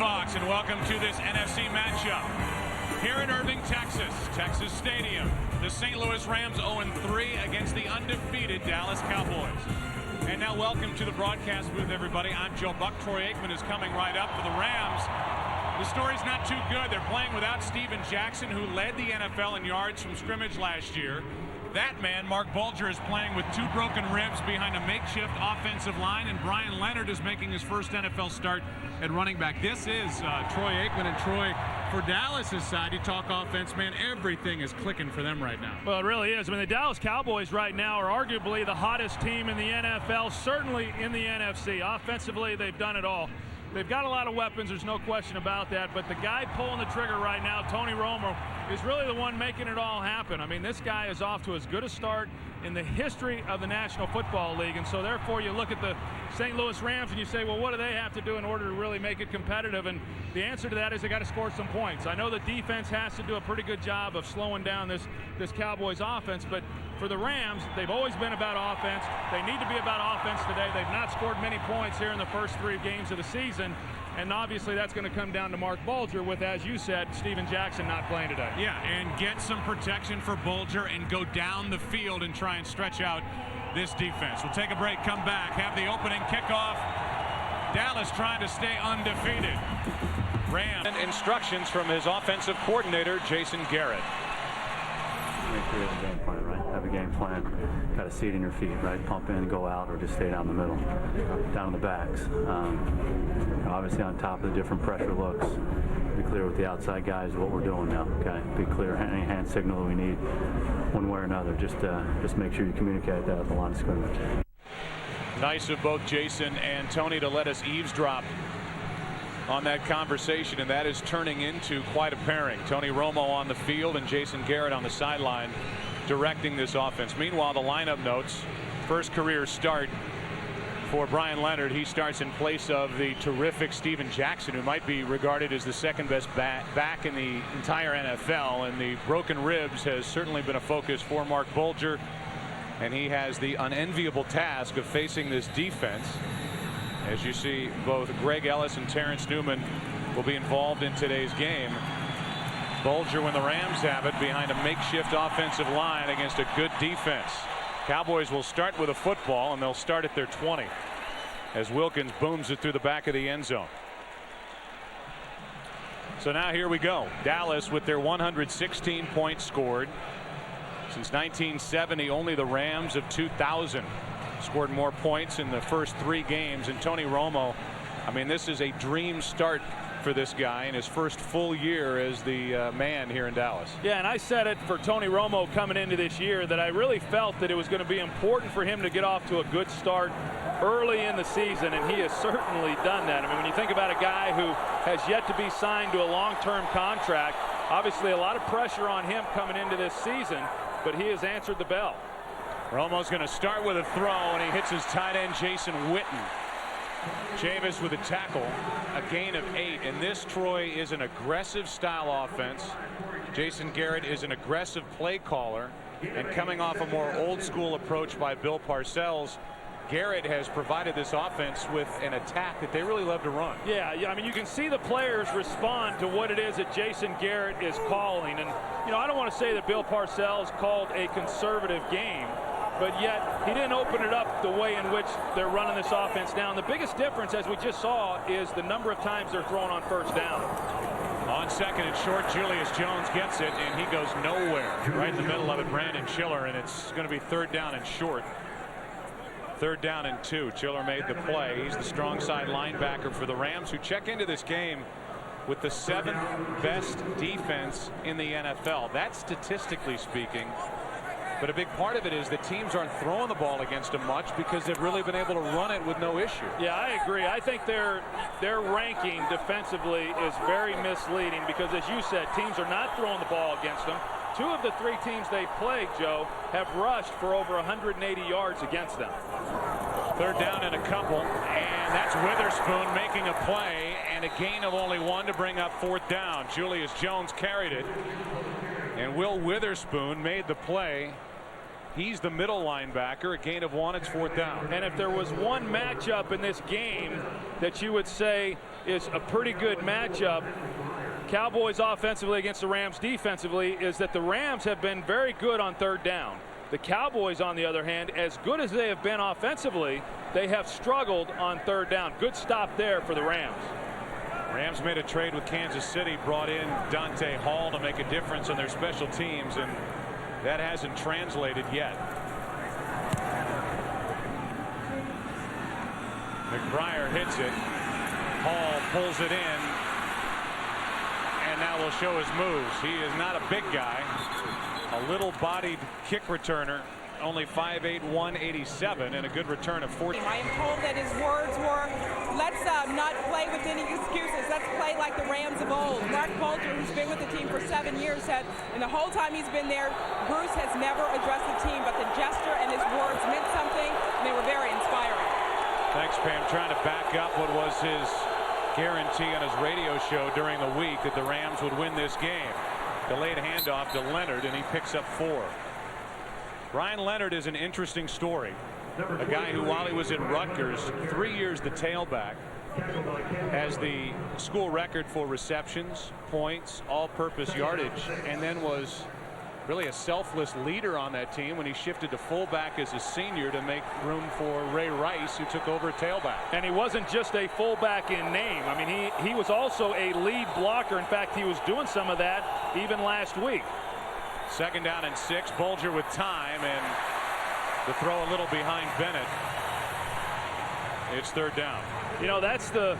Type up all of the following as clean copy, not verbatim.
Fox, and welcome to this NFC matchup. Here in Irving, Texas Stadium, the St. Louis Rams 0-3 against the undefeated Dallas Cowboys. And now welcome to the broadcast booth, everybody. I'm Joe Buck. Troy Aikman is coming right up for the Rams. The story's not too good. They're playing without Steven Jackson, who led the NFL in yards from scrimmage last year. That man, Mark Bulger, is playing with 2 broken ribs behind a makeshift offensive line, and Brian Leonard is making his first NFL start at running back. This is Troy Aikman. And Troy, for Dallas's side, you talk offense, man, everything is clicking for them right now. Well, it really is. I mean, the Dallas Cowboys right now are arguably the hottest team in the NFL, certainly in the NFC. Offensively, they've done it all. They've got a lot of weapons, there's no question about that, but the guy pulling the trigger right now, Tony Romo, is really the one making it all happen. I mean, this guy is off to as good a start in the history of the National Football League, and so therefore you look at the St. Louis Rams and you say, well, what do they have to do in order to really make it competitive? And the answer to that is they got to score some points. I know the defense has to do a pretty good job of slowing down this Cowboys offense, but for the Rams, they've always been about offense. They need to be about offense today. They've not scored many points here in the first 3 games of the season, and obviously that's going to come down to Mark Bulger with, as you said, Steven Jackson not playing today. Yeah, and get some protection for Bulger and go down the field and try and stretch out this defense. We'll take a break, come back, have the opening kickoff. Dallas trying to stay undefeated. Rams. Instructions from his offensive coordinator, Jason Garrett. Make sure you have a game plan, right? Have a game plan. Got to see it in your feet, right? Pump in, go out, or just stay down the middle, down in the backs. Obviously on top of the different pressure looks. Be clear with the outside guys what we're doing now, okay? Be clear, any hand signal that we need one way or another. Just make sure you communicate that at the line of scrimmage. Nice of both Jason and Tony to let us eavesdrop on that conversation, and that is turning into quite a pairing. Tony Romo on the field and Jason Garrett on the sideline directing this offense. Meanwhile, the lineup notes: first career start for Brian Leonard. He starts in place of the terrific Steven Jackson, who might be regarded as the second best back in the entire NFL, and the broken ribs has certainly been a focus for Mark Bulger, and he has the unenviable task of facing this defense. As you see, both Greg Ellis and Terrence Newman will be involved in today's game. Bulger, when the Rams have it, behind a makeshift offensive line against a good defense. Cowboys will start with a football, and they'll start at their 20 as Wilkins booms it through the back of the end zone. So now here we go. Dallas with their 116 points scored. Since 1970, only the Rams of 2000 scored more points in the first 3 games. And Tony Romo, I mean, this is a dream start for this guy in his first full year as the man here in Dallas. Yeah, and I said it for Tony Romo coming into this year that I really felt that it was going to be important for him to get off to a good start early in the season, and he has certainly done that. I mean, when you think about a guy who has yet to be signed to a long-term contract, obviously a lot of pressure on him coming into this season, but he has answered the bell. Romo's going to start with a throw, and he hits his tight end Jason Witten. Chavis with a tackle, a gain of 8, and this, Troy, is an aggressive style offense. Jason Garrett is an aggressive play caller, and coming off a more old school approach by Bill Parcells, Garrett has provided this offense with an attack that they really love to run. Yeah, I mean, you can see the players respond to what it is that Jason Garrett is calling, and I don't want to say that Bill Parcells called a conservative game, but yet he didn't open it up the way in which they're running this offense down. The biggest difference, as we just saw, is the number of times they're throwing on first down. On second and short, Julius Jones gets it, and he goes nowhere. Right in the middle of it, Brandon Chiller, and it's going to be 3rd down and short. 3rd down and 2. Chiller made the play. He's the strong side linebacker for the Rams, who check into this game with the 7th best defense in the NFL. That's statistically speaking. But a big part of it is that teams aren't throwing the ball against them much because they've really been able to run it with no issue. Yeah, I agree. I think their ranking defensively is very misleading because, as you said, teams are not throwing the ball against them. 2 of the 3 teams they played, Joe, have rushed for over 180 yards against them. 3rd down and a couple, and that's Witherspoon making a play, and a gain of only 1 to bring up 4th down. Julius Jones carried it, and Will Witherspoon made the play. He's the middle linebacker. A gain of 1. It's 4th down. And if there was one matchup in this game that you would say is a pretty good matchup, Cowboys offensively against the Rams defensively, is that the Rams have been very good on third down. The Cowboys, on the other hand, as good as they have been offensively, they have struggled on third down. Good stop there for the Rams. Rams made a trade with Kansas City, brought in Dante Hall to make a difference on their special teams, and that hasn't translated yet. McBriar hits it. Hall pulls it in, and now we'll show his moves. He is not a big guy, a little-bodied kick returner, only 5'8", 187, and a good return of 14. I am told that his words were, let's not play with any excuses. Let's play like the Rams of old. Mark Bulger, who's been with the team for 7 years, said, and the whole time he's been there, Bruce has never addressed the team, but the gesture and his words meant something, and they were very inspiring. Thanks, Pam. Trying to back up what was his guarantee on his radio show during the week that the Rams would win this game. Delayed handoff to Leonard, and he picks up 4. Brian Leonard is an interesting story. A guy who, while he was at Rutgers, 3 years the tailback, has the school record for receptions, points, all-purpose yardage, and then was really a selfless leader on that team when he shifted to fullback as a senior to make room for Ray Rice, who took over tailback. And he wasn't just a fullback in name. I mean, he was also a lead blocker. In fact, he was doing some of that even last week. 2nd down and 6. Bulger with time, and the throw a little behind Bennett. It's 3rd down. You know, that's the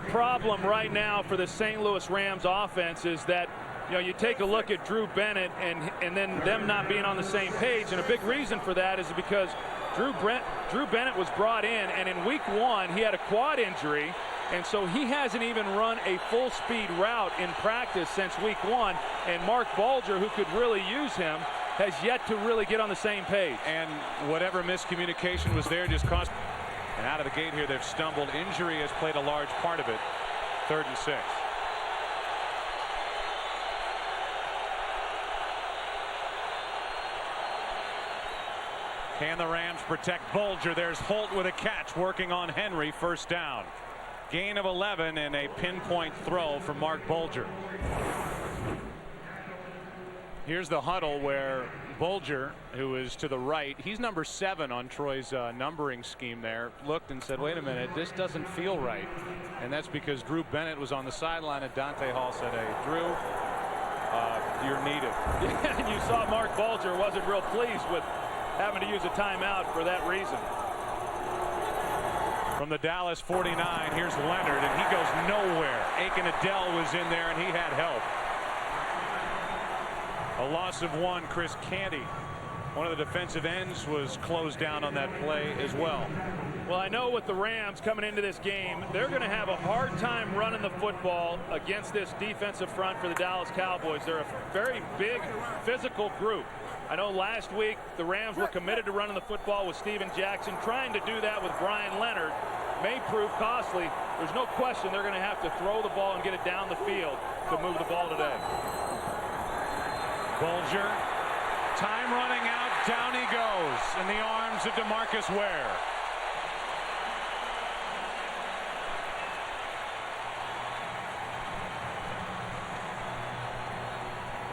problem right now for the St. Louis Rams offense, is that, you know, you take a look at Drew Bennett and then them not being on the same page, and a big reason for that is because Drew Bennett was brought in, and in week 1 he had a quad injury, and so he hasn't even run a full speed route in practice since week 1, and Mark Bulger, who could really use him, has yet to really get on the same page. And whatever miscommunication was there just cost. And out of the gate here they've stumbled. Injury has played a large part of it. 3rd and 6. Can the Rams protect Bulger? There's Holt with a catch, working on Henry. 1st down. Gain of 11 and a pinpoint throw from Mark Bulger. Here's the huddle where Bulger, who is to the right, he's number 7 on Troy's numbering scheme there, looked and said, wait a minute, this doesn't feel right. And that's because Drew Bennett was on the sideline, and Dante Hall said, hey, Drew, you're needed. Yeah, and you saw Mark Bulger wasn't real pleased with having to use a timeout for that reason. From the Dallas 49, here's Leonard, and he goes nowhere. Aiken Adele was in there, and he had help. A loss of 1. Chris Canty, one of the defensive ends, was closed down on that play as well. Well, I know with the Rams coming into this game, they're going to have a hard time running the football against this defensive front for the Dallas Cowboys. They're a very big, physical group. I know last week the Rams were committed to running the football with Steven Jackson. Trying to do that with Brian Leonard may prove costly. There's no question they're going to have to throw the ball and get it down the field to move the ball today. Bulger, time running out, down he goes in the arms of DeMarcus Ware.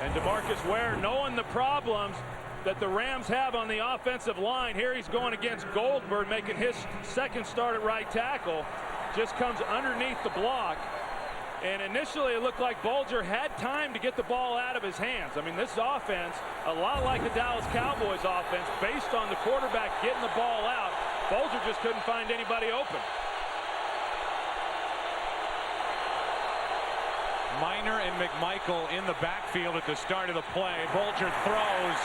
And DeMarcus Ware, knowing the problems that the Rams have on the offensive line, here he's going against Goldberg, making his 2nd start at right tackle, just comes underneath the block. And initially it looked like Bulger had time to get the ball out of his hands. I mean, this offense, a lot like the Dallas Cowboys offense, based on the quarterback getting the ball out. Bulger just couldn't find anybody open. Minor and McMichael in the backfield at the start of the play. Bulger throws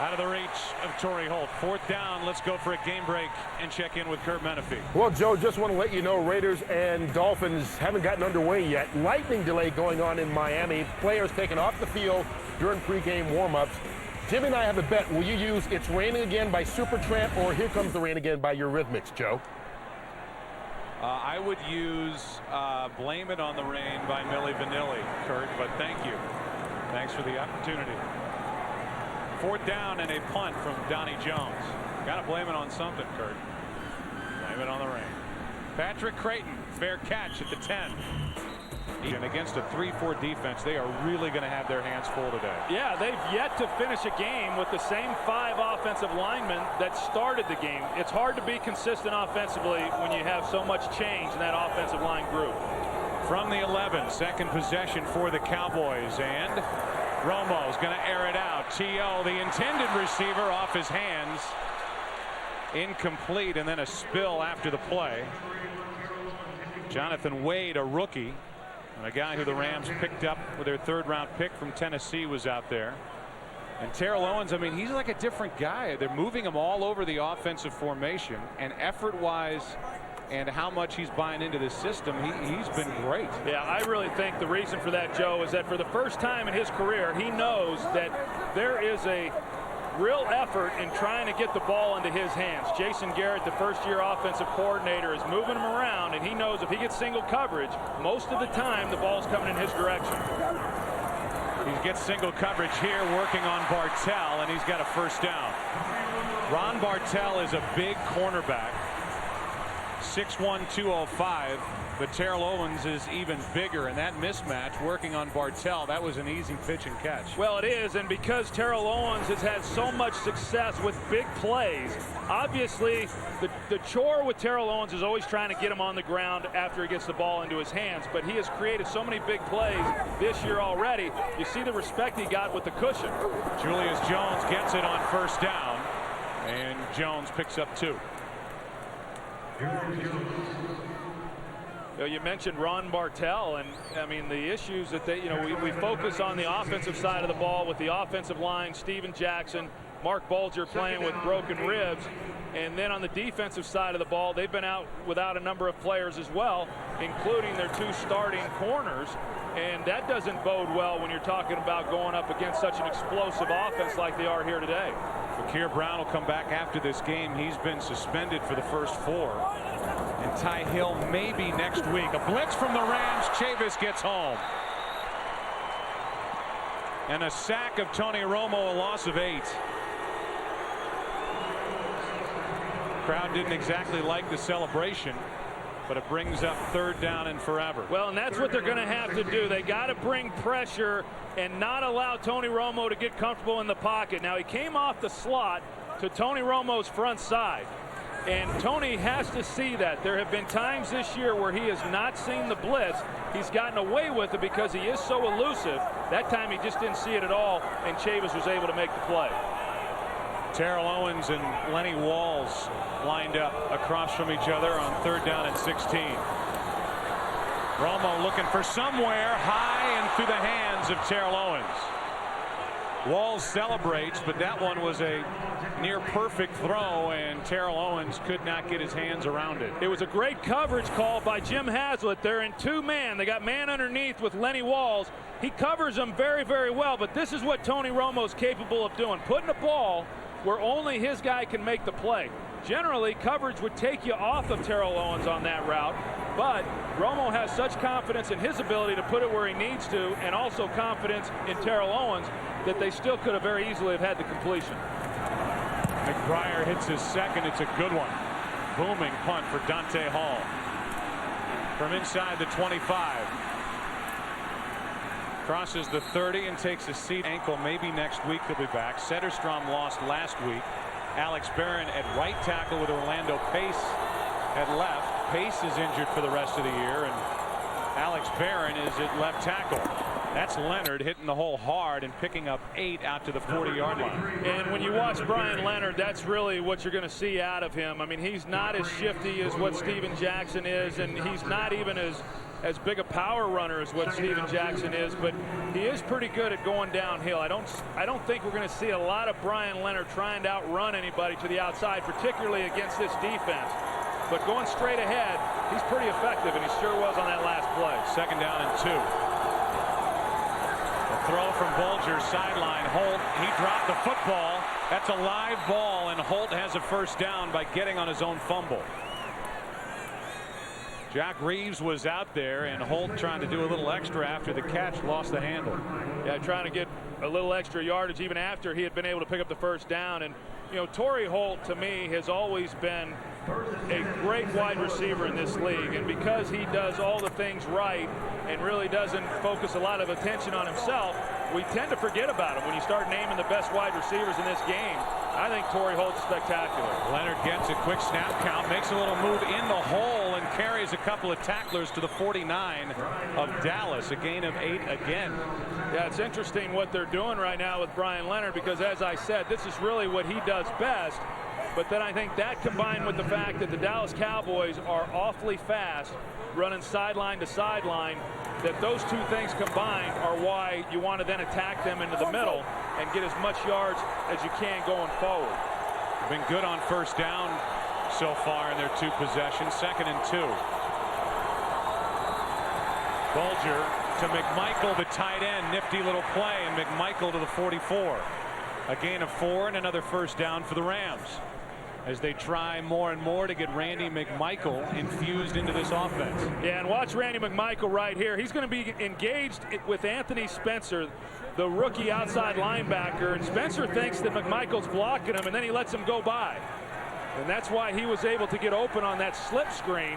out of the reach of Torrey Holt. 4th down. Let's go for a game break and check in with Kurt Menefee. Well, Joe, just want to let you know Raiders and Dolphins haven't gotten underway yet. Lightning delay going on in Miami. Players taken off the field during pregame warm-ups. Jimmy and I have a bet. Will you use It's Raining Again by Supertramp or Here Comes the Rain Again by Eurythmics, Joe? I would use Blame It on the Rain by Milli Vanilli, Kurt, but thank you. Thanks for the opportunity. 4th down and a punt from Donnie Jones. Got to blame it on something, Kurt. Blame it on the rain. Patrick Creighton fair catch at the 10. Even against a 3-4 defense, they are really going to have their hands full today. Yeah, they've yet to finish a game with the same 5 offensive linemen that started the game. It's hard to be consistent offensively when you have so much change in that offensive line group. From the 11, second possession for the Cowboys, and Romo's going to air it out. T.O., the intended receiver, off his hands. Incomplete, and then a spill after the play. Jonathan Wade, a rookie, and a guy who the Rams picked up with their 3rd-round pick from Tennessee, was out there. And Terrell Owens, I mean, he's like a different guy. They're moving him all over the offensive formation, and effort-wise and how much he's buying into the system, he's been great. Yeah, I really think the reason for that, Joe, is that for the first time in his career, he knows that there is a real effort in trying to get the ball into his hands. Jason Garrett, the first-year offensive coordinator, is moving him around, and he knows if he gets single coverage, most of the time the ball's coming in his direction. He gets single coverage here, working on Bartell, and he's got a first down. Ron Bartell is a big cornerback, 6'1", 205, but Terrell Owens is even bigger, and that mismatch working on Bartell, that was an easy pitch and catch. Well, it is, and because Terrell Owens has had so much success with big plays, obviously the chore with Terrell Owens is always trying to get him on the ground after he gets the ball into his hands, but he has created so many big plays this year already. You see the respect he got with the cushion. Julius Jones gets it on first down, and Jones picks up 2. You mentioned Ron Bartell, and I mean the issues that they, we focus on the offensive side of the ball with the offensive line, Steven Jackson, Mark Bulger playing with broken ribs, and then on the defensive side of the ball, they've been out without a number of players as well, including their 2 starting corners, and that doesn't bode well when you're talking about going up against such an explosive offense like they are here today. Fakir Brown will come back after this game. He's been suspended for the first 4. And Ty Hill maybe next week. A blitz from the Rams. Chavis gets home. And a sack of Tony Romo, a loss of 8. Crowd didn't exactly like the celebration, but it brings up 3rd down and forever. Well, and that's what they're going to have to do. They got to bring pressure and not allow Tony Romo to get comfortable in the pocket. Now, he came off the slot to Tony Romo's front side, and Tony has to see that. There have been times this year where he has not seen the blitz. He's gotten away with it because he is so elusive. That time he just didn't see it at all, and Chavis was able to make the play. Terrell Owens and Lenny Walls lined up across from each other on 3rd down and 16. Romo looking for somewhere high and through the hands of Terrell Owens. Walls celebrates, but that one was a near perfect throw, and Terrell Owens could not get his hands around it. It was a great coverage call by Jim Haslett. They're in 2-man. They got man underneath with Lenny Walls. He covers them very, very well, but this is what Tony Romo's capable of doing, putting a ball where only his guy can make the play. Generally, coverage would take you off of Terrell Owens on that route, but Romo has such confidence in his ability to put it where he needs to, and also confidence in Terrell Owens, that they still could have very easily have had the completion. McBriar hits his second. It's a good one. Booming punt for Dante Hall. From inside the 25. Crosses the 30 and takes a seat. Ankle maybe next week he'll be back. Setterstrom lost last week. Alex Barron at right tackle with Orlando Pace at left. Pace is injured for the rest of the year, and Alex Barron is at left tackle. That's Leonard hitting the hole hard and picking up 8 out to the 40-yard line. And when you watch Brian Leonard, that's really what you're going to see out of him. I mean, he's not as shifty as what Steven Jackson is, and he's not even as big a power runner as what Steven Jackson is, but he is pretty good at going downhill. I don't think we're going to see a lot of Brian Leonard trying to outrun anybody to the outside, particularly against this defense. But going straight ahead, he's pretty effective, and he sure was on that last play. 2nd down and 2. A throw from Bulger, sideline. Holt, he dropped the football. That's a live ball, and Holt has a first down by getting on his own fumble. Jack Reeves was out there, and Holt trying to do a little extra after the catch, lost the handle. Yeah, trying to get a little extra yardage even after he had been able to pick up the first down. And, you know, Torrey Holt, to me, has always been a great wide receiver in this league, and because he does all the things right and really doesn't focus a lot of attention on himself, we tend to forget about him when you start naming the best wide receivers in this game. I think Torrey Holt's spectacular. Leonard gets a quick snap count, makes a little move in the hole, and carries a couple of tacklers to the 49 of Dallas. A gain of 8 again. Yeah, it's interesting what they're doing right now with Brian Leonard, because as I said, this is really what he does best. But then I think that combined with the fact that the Dallas Cowboys are awfully fast, running sideline to sideline, that those two things combined are why you want to then attack them into the middle and get as much yards as you can going forward. Been good on first down so far in their 2 possessions. 2nd and 2. Bulger to McMichael, the tight end. Nifty little play, and McMichael to the 44. A gain of 4 and another first down for the Rams, as they try more and more to get Randy McMichael infused into this offense. Yeah, and watch Randy McMichael right here. He's going to be engaged with Anthony Spencer, the rookie outside linebacker, and Spencer thinks that McMichael's blocking him, and then he lets him go by. And that's why he was able to get open on that slip screen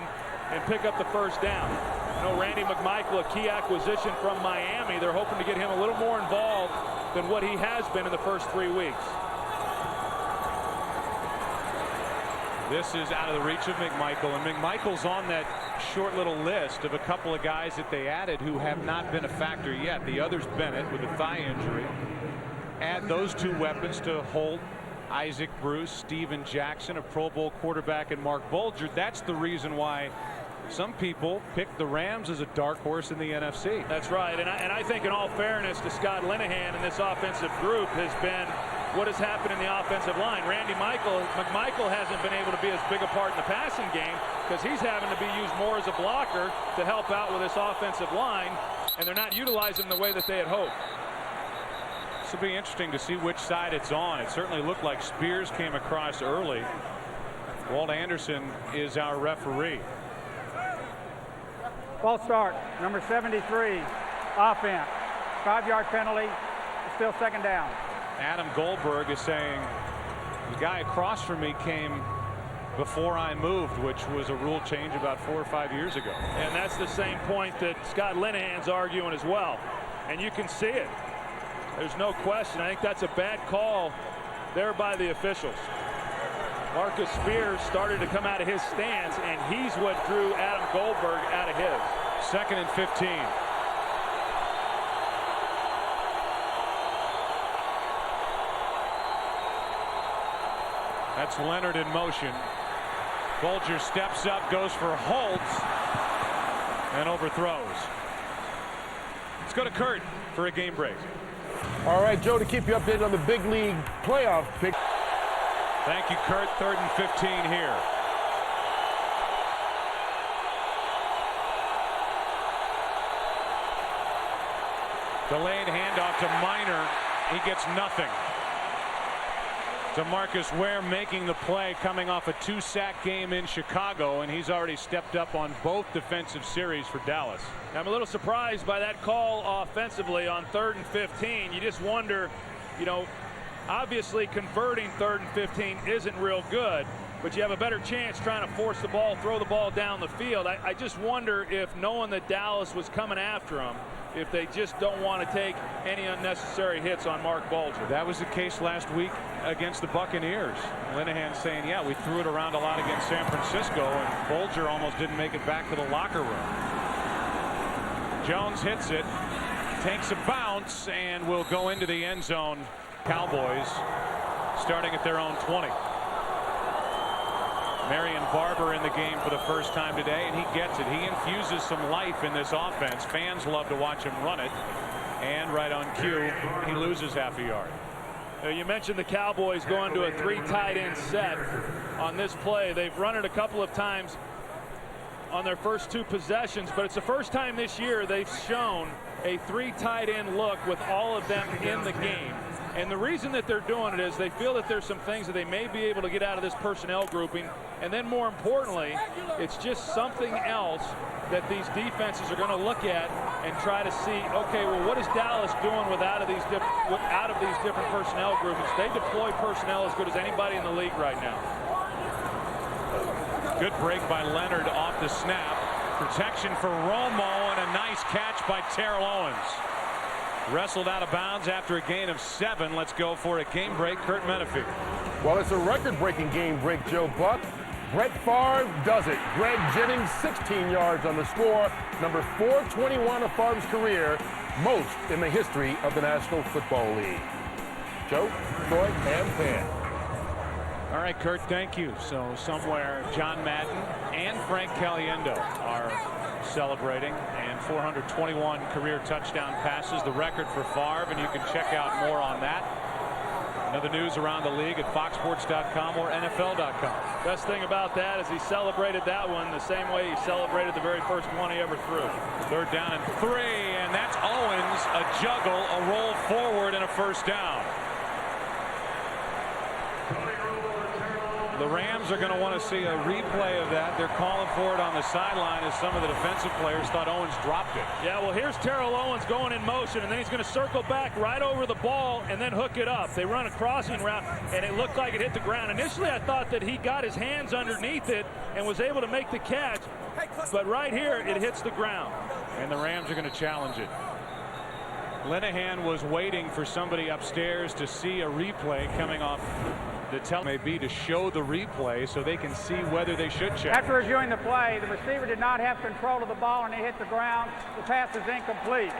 and pick up the first down. You know, Randy McMichael, a key acquisition from Miami. They're hoping to get him a little more involved than what he has been in the first 3 weeks. This is out of the reach of McMichael, and McMichael's on that short little list of a couple of guys that they added who have not been a factor yet. The other's Bennett with a thigh injury. Add those 2 weapons to Holt, Isaac Bruce, Steven Jackson, a Pro Bowl quarterback, and Mark Bulger. That's the reason why some people pick the Rams as a dark horse in the NFC. That's right, and I think in all fairness to Scott Linehan and this offensive group has been what has happened in the offensive line. Randy McMichael hasn't been able to be as big a part in the passing game because he's having to be used more as a blocker to help out with this offensive line, and they're not utilizing him the way that they had hoped. This will be interesting to see which side it's on. It certainly looked like Spears came across early. Walt Anderson is our referee. False start, number 73, offense. 5-yard penalty, still 2nd down. Adam Goldberg is saying the guy across from me came before I moved, which was a rule change about 4 or 5 years ago. And that's the same point that Scott Linehan's arguing as well. And you can see it. There's no question. I think that's a bad call there by the officials. Marcus Spears started to come out of his stance, and he's what drew Adam Goldberg out of his. 2nd and 15. That's Leonard in motion. Bulger steps up, goes for Holt, and overthrows. Let's go to Kurt for a game break. All right, Joe, to keep you updated on the big league playoff pick. Thank you, Kurt. 3rd and 15 here. Delayed handoff to Minor. He gets nothing. DeMarcus Ware making the play, coming off a 2-sack game in Chicago, and he's already stepped up on both defensive series for Dallas. I'm a little surprised by that call offensively on 3rd and 15. You just wonder, you know, obviously converting 3rd and 15 isn't real good, but you have a better chance trying to force the ball, throw the ball down the field. I just wonder if, knowing that Dallas was coming after him, if they just don't want to take any unnecessary hits on Mark Bulger. That was the case last week against the Buccaneers. Linehan saying, yeah, we threw it around a lot against San Francisco, and Bulger almost didn't make it back to the locker room. Jones hits it, takes a bounce, and will go into the end zone. Cowboys starting at their own 20. Marion Barber in the game for the first time today, and he gets it. He infuses some life in this offense. Fans love to watch him run it. And right on cue, he loses half a yard. You mentioned the Cowboys going to a 3 tight end set on this play. They've run it a couple of times on their first 2 possessions, but it's the first time this year they've shown a 3 tight end look with all of them in the game. And the reason that they're doing it is they feel that there's some things that they may be able to get out of this personnel grouping. And then more importantly, it's just something else that these defenses are going to look at and try to see, okay, well, what is Dallas doing out of these different personnel groupings? They deploy personnel as good as anybody in the league right now. Good break by Leonard off the snap. Protection for Romo, and a nice catch by Terrell Owens. Wrestled out of bounds after a gain of 7. Let's go for a game break. Kurt Menefee. Well, it's a record-breaking game break, Joe Buck. Brett Favre does it. Greg Jennings, 16 yards on the score. Number 421 of Favre's career, most in the history of the National Football League. Joe, Troy, and Pan. All right, Kurt, thank you. So somewhere John Madden and Frank Caliendo are celebrating, and 421 career touchdown passes, the record for Favre, and you can check out more on that. Another news around the league at foxsports.com or NFL.com. Best thing about that is he celebrated that one the same way he celebrated the very first one he ever threw. 3rd down and 3, and that's Owens, a juggle, a roll forward, and a first down. The Rams are going to want to see a replay of that. They're calling for it on the sideline as some of the defensive players thought Owens dropped it. Yeah, well, here's Terrell Owens going in motion, and then he's going to circle back right over the ball and then hook it up. They run a crossing route, and it looked like it hit the ground. Initially, I thought that he got his hands underneath it and was able to make the catch, but right here, it hits the ground. And the Rams are going to challenge it. Linehan was waiting for somebody upstairs to see a replay coming off. The tell may be to show the replay so they can see whether they should check. After reviewing the play, the receiver did not have control of the ball and it hit the ground. The pass is incomplete.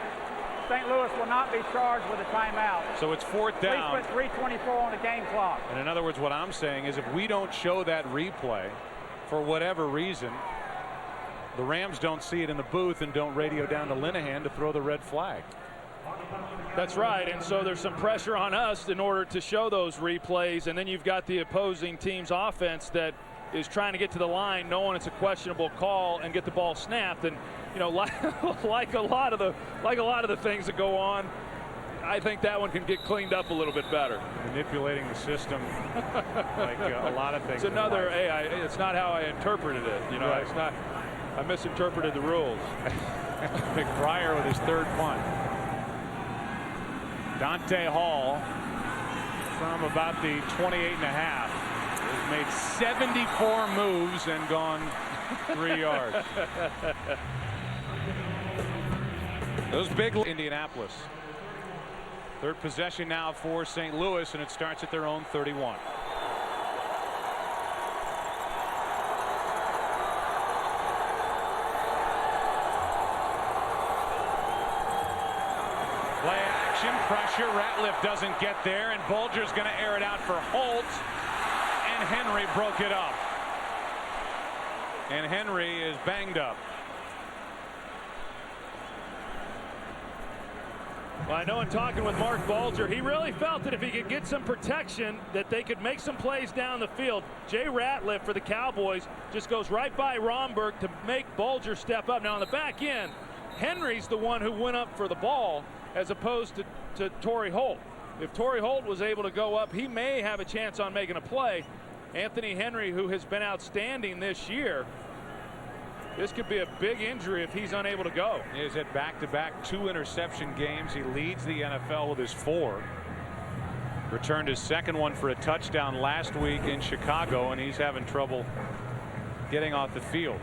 St. Louis will not be charged with a timeout. So it's 4th down. Please put 3:24 on the game clock. And in other words, what I'm saying is if we don't show that replay for whatever reason, the Rams don't see it in the booth and don't radio down to Linehan to throw the red flag. That's right, and so there's some pressure on us in order to show those replays, and then you've got the opposing team's offense that is trying to get to the line knowing it's a questionable call and get the ball snapped. And you know, like a lot of the things that go on, I think that one can get cleaned up a little bit better. Manipulating the system like a lot of things. It's another, it's not how I interpreted it. You know, right. It's not. I misinterpreted the rules. McBriar with his 3rd punt. Dante Hall from about the 28.5 has made 74 moves and gone 3 yards. Those big Indianapolis. 3rd possession now for St. Louis, and it starts at their own 31. Play action, pressure. Ratliff doesn't get there, and Bulger's going to air it out for Holt, and Henry broke it up. And Henry is banged up. Well, I know in talking with Mark Bulger, he really felt that if he could get some protection, that they could make some plays down the field. Jay Ratliff for the Cowboys just goes right by Romberg to make Bulger step up. Now on the back end, Henry's the one who went up for the ball as opposed to Torrey Holt. If Torrey Holt was able to go up, he may have a chance on making a play. Anthony Henry, who has been outstanding this year, this could be a big injury if he's unable to go. He's had back-to-back 2 interception games. He leads the NFL with his 4. Returned his 2nd one for a touchdown last week in Chicago, and he's having trouble getting off the field.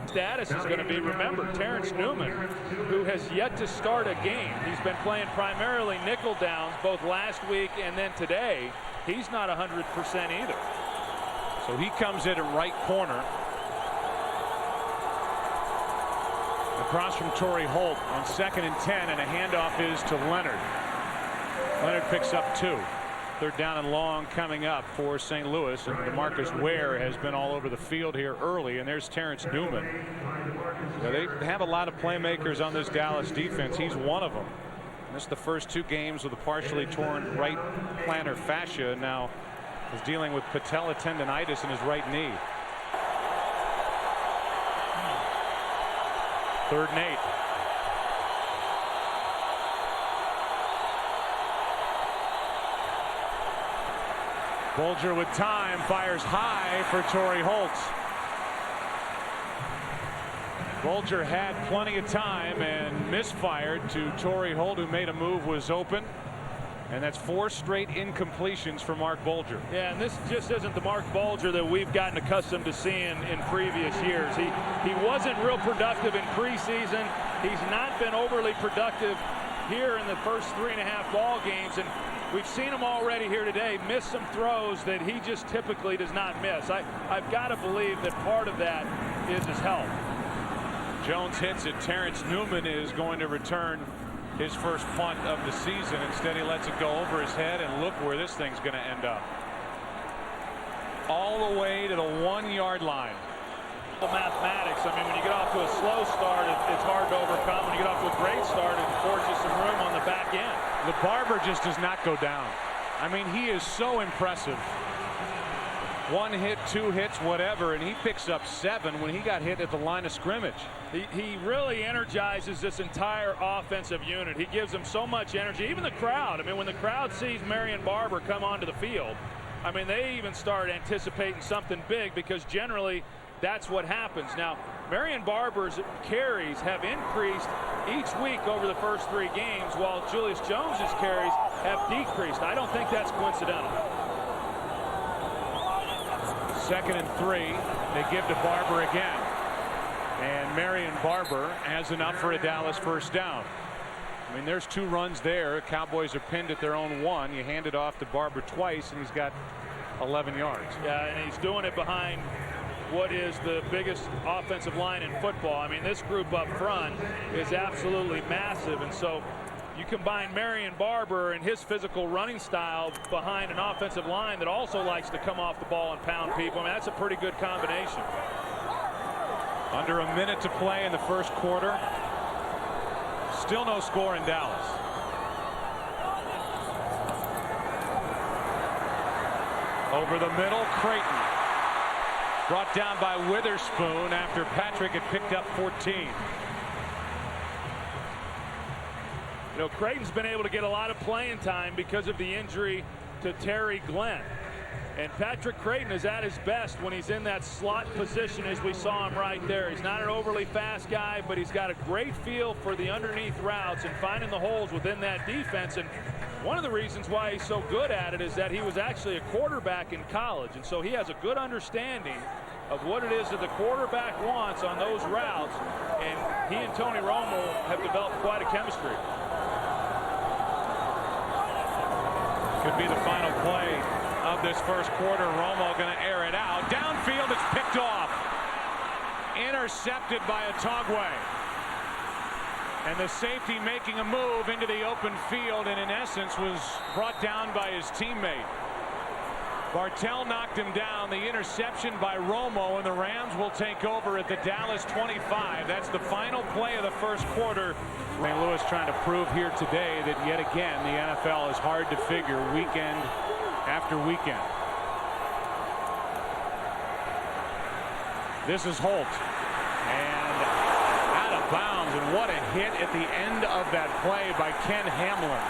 Status is going to be remembered. Terrence Newman, who has yet to start a game. He's been playing primarily nickel downs both last week and then today. He's not 100% either. So he comes in at right corner. Across from Torrey Holt on 2nd and 10, and a handoff is to Leonard. Leonard picks up 2. 3rd down and long coming up for St. Louis, and DeMarcus Ware has been all over the field here early, and there's Terrence Newman. So they have a lot of playmakers on this Dallas defense. He's one of them. Missed the first 2 games with a partially torn right plantar fascia, and now is dealing with patella tendonitis in his right knee. 3rd and 8. Bulger with time, fires high for Torrey Holt. Bulger had plenty of time and misfired to Torrey Holt, who made a move, was open. And that's 4 straight incompletions for Mark Bulger. Yeah, and this just isn't the Mark Bulger that we've gotten accustomed to seeing in previous years. He wasn't real productive in preseason. He's not been overly productive here in the first 3.5 ball games, and we've seen him already here today miss some throws that he just typically does not miss. I've got to believe that part of that is his health. Jones hits it. Terrence Newman is going to return his first punt of the season. Instead, he lets it go over his head, and look where this thing's going to end up. All the way to the 1-yard line. Mathematics. I mean, when you get off to a slow start, it's hard to overcome. When you get off to a great start, it affords you some room on the back end. The Barber just does not go down. I mean, he is so impressive. 1 hit, 2 hits, whatever, and he picks up 7 when he got hit at the line of scrimmage. He really energizes this entire offensive unit. He gives them so much energy. Even the crowd. I mean, when the crowd sees Marion Barber come onto the field, I mean, they even start anticipating something big, because generally that's what happens. Now, Marion Barber's carries have increased each week over the first 3 games, while Julius Jones's carries have decreased. I don't think that's coincidental. 2nd and 3. They give to Barber again. And Marion Barber has enough for a Dallas first down. I mean, there's 2 runs there. Cowboys are pinned at their own 1. You hand it off to Barber twice, and he's got 11 yards. Yeah, and he's doing it behind what is the biggest offensive line in football. I mean, this group up front is absolutely massive, and so you combine Marion Barber and his physical running style behind an offensive line that also likes to come off the ball and pound people. I mean, that's a pretty good combination. Under a minute to play in the first quarter. Still no score in Dallas. Over the middle, Creighton. Brought down by Witherspoon after Patrick had picked up 14. You know, Creighton's been able to get a lot of playing time because of the injury to Terry Glenn. And Patrick Creighton is at his best when he's in that slot position, as we saw him right there. He's not an overly fast guy, but he's got a great feel for the underneath routes and finding the holes within that defense. And one of the reasons why he's so good at it is that he was actually a quarterback in college. And so he has a good understanding of what it is that the quarterback wants on those routes. And he and Tony Romo have developed quite a chemistry. Could be the final play of this first quarter. Romo going to air it out. Downfield, it's picked off. Intercepted by Otagwe. And the safety making a move into the open field, and in essence was brought down by his teammate. Bartell knocked him down. The interception by Romo, and the Rams will take over at the Dallas 25. That's the final play of the first quarter. St. Louis trying to prove here today that yet again the NFL is hard to figure weekend after weekend. This is Holt, and out of bounds, and what a hit at the end of that play by Ken Hamlin.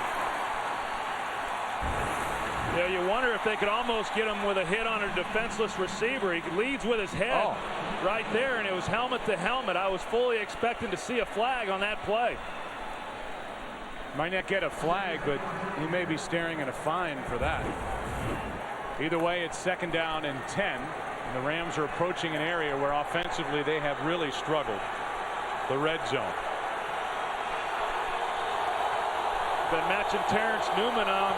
Yeah, you wonder if they could almost get him with a hit on a defenseless receiver. He leads with his head right there, and it was helmet to helmet. I was fully expecting to see a flag on that play. Might not get a flag, but he may be staring at a fine for that. Either way, it's 2nd down and 10. And the Rams are approaching an area where offensively they have really struggled. The red zone. Been matching Terrence Newman on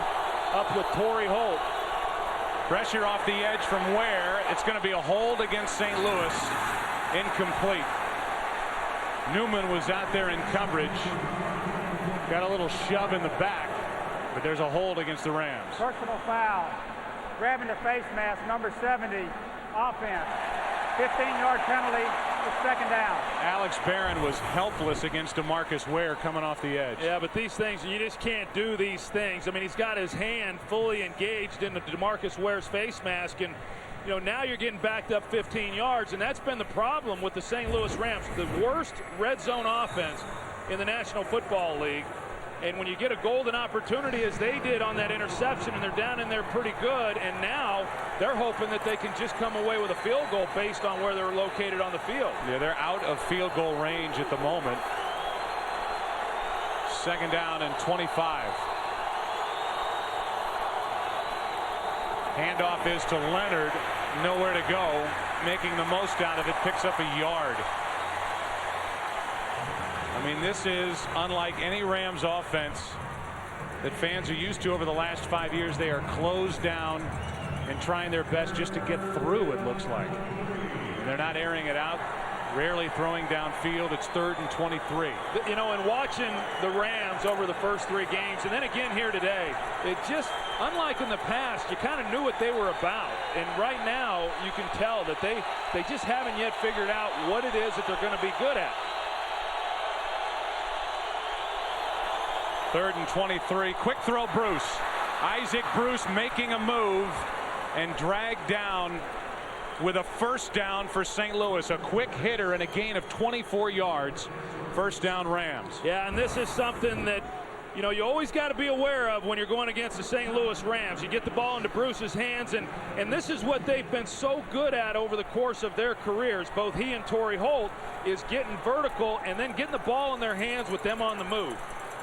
up with Torrey Holt. Pressure off the edge from where? It's going to be a hold against St. Louis. Incomplete. Newman was out there in coverage. Got a little shove in the back, but there's a hold against the Rams. Personal foul. Grabbing the face mask, number 70, offense. 15-yard penalty, it's 2nd down. Alex Barron was helpless against DeMarcus Ware coming off the edge. Yeah, but these things, you just can't do these things. I mean, he's got his hand fully engaged in the DeMarcus Ware's face mask, and you know, now you're getting backed up 15 yards, and that's been the problem with the St. Louis Rams. The worst red zone offense in the National Football League. And when you get a golden opportunity, as they did on that interception, and they're down in there pretty good, and now they're hoping that they can just come away with a field goal based on where they're located on the field. Yeah, they're out of field goal range at the moment. 2nd down and 25. Handoff is to Leonard. Nowhere to go. Making the most out of it. Picks up a yard. I mean, this is unlike any Rams offense that fans are used to over the last 5 years. They are closed down and trying their best just to get through, it looks like. And they're not airing it out. Rarely throwing downfield. It's 3rd and 23. You know, and watching the Rams over the first 3 games, and then again here today, it just, unlike in the past, you kind of knew what they were about. And right now, you can tell that they just haven't yet figured out what it is that they're going to be good at. 3rd and 23. Quick throw, Bruce. Isaac Bruce making a move and dragged down with a first down for St. Louis. A quick hitter and a gain of 24 yards. First down, Rams. Yeah, and this is something that, you know, you always got to be aware of when you're going against the St. Louis Rams. You get the ball into Bruce's hands, and this is what they've been so good at over the course of their careers. Both he and Torrey Holt is getting vertical and then getting the ball in their hands with them on the move.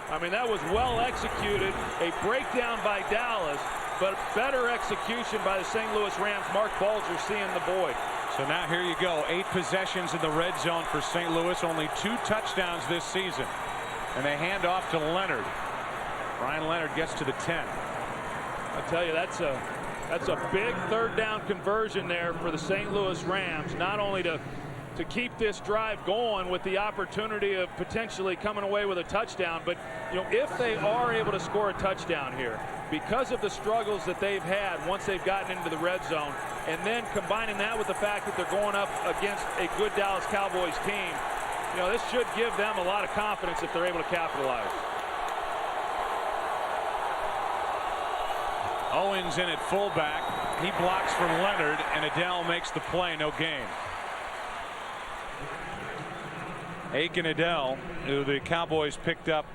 I mean, that was well executed. A breakdown by Dallas, but better execution by the St. Louis Rams. Mark Bulger seeing the void. So now here you go. 8 possessions in the red zone for St. Louis. Only 2 touchdowns this season. And they hand off to Leonard. Brian Leonard gets to the 10. I tell you, that's a big 3rd down conversion there for the St. Louis Rams. Not only to keep this drive going with the opportunity of potentially coming away with a touchdown, but you know, if they are able to score a touchdown here because of the struggles that they've had once they've gotten into the red zone, and then combining that with the fact that they're going up against a good Dallas Cowboys team, you know, this should give them a lot of confidence if they're able to capitalize. Owens in at fullback. He blocks from Leonard, and Adele makes the play. No gain. Aiken Adele, who the Cowboys picked up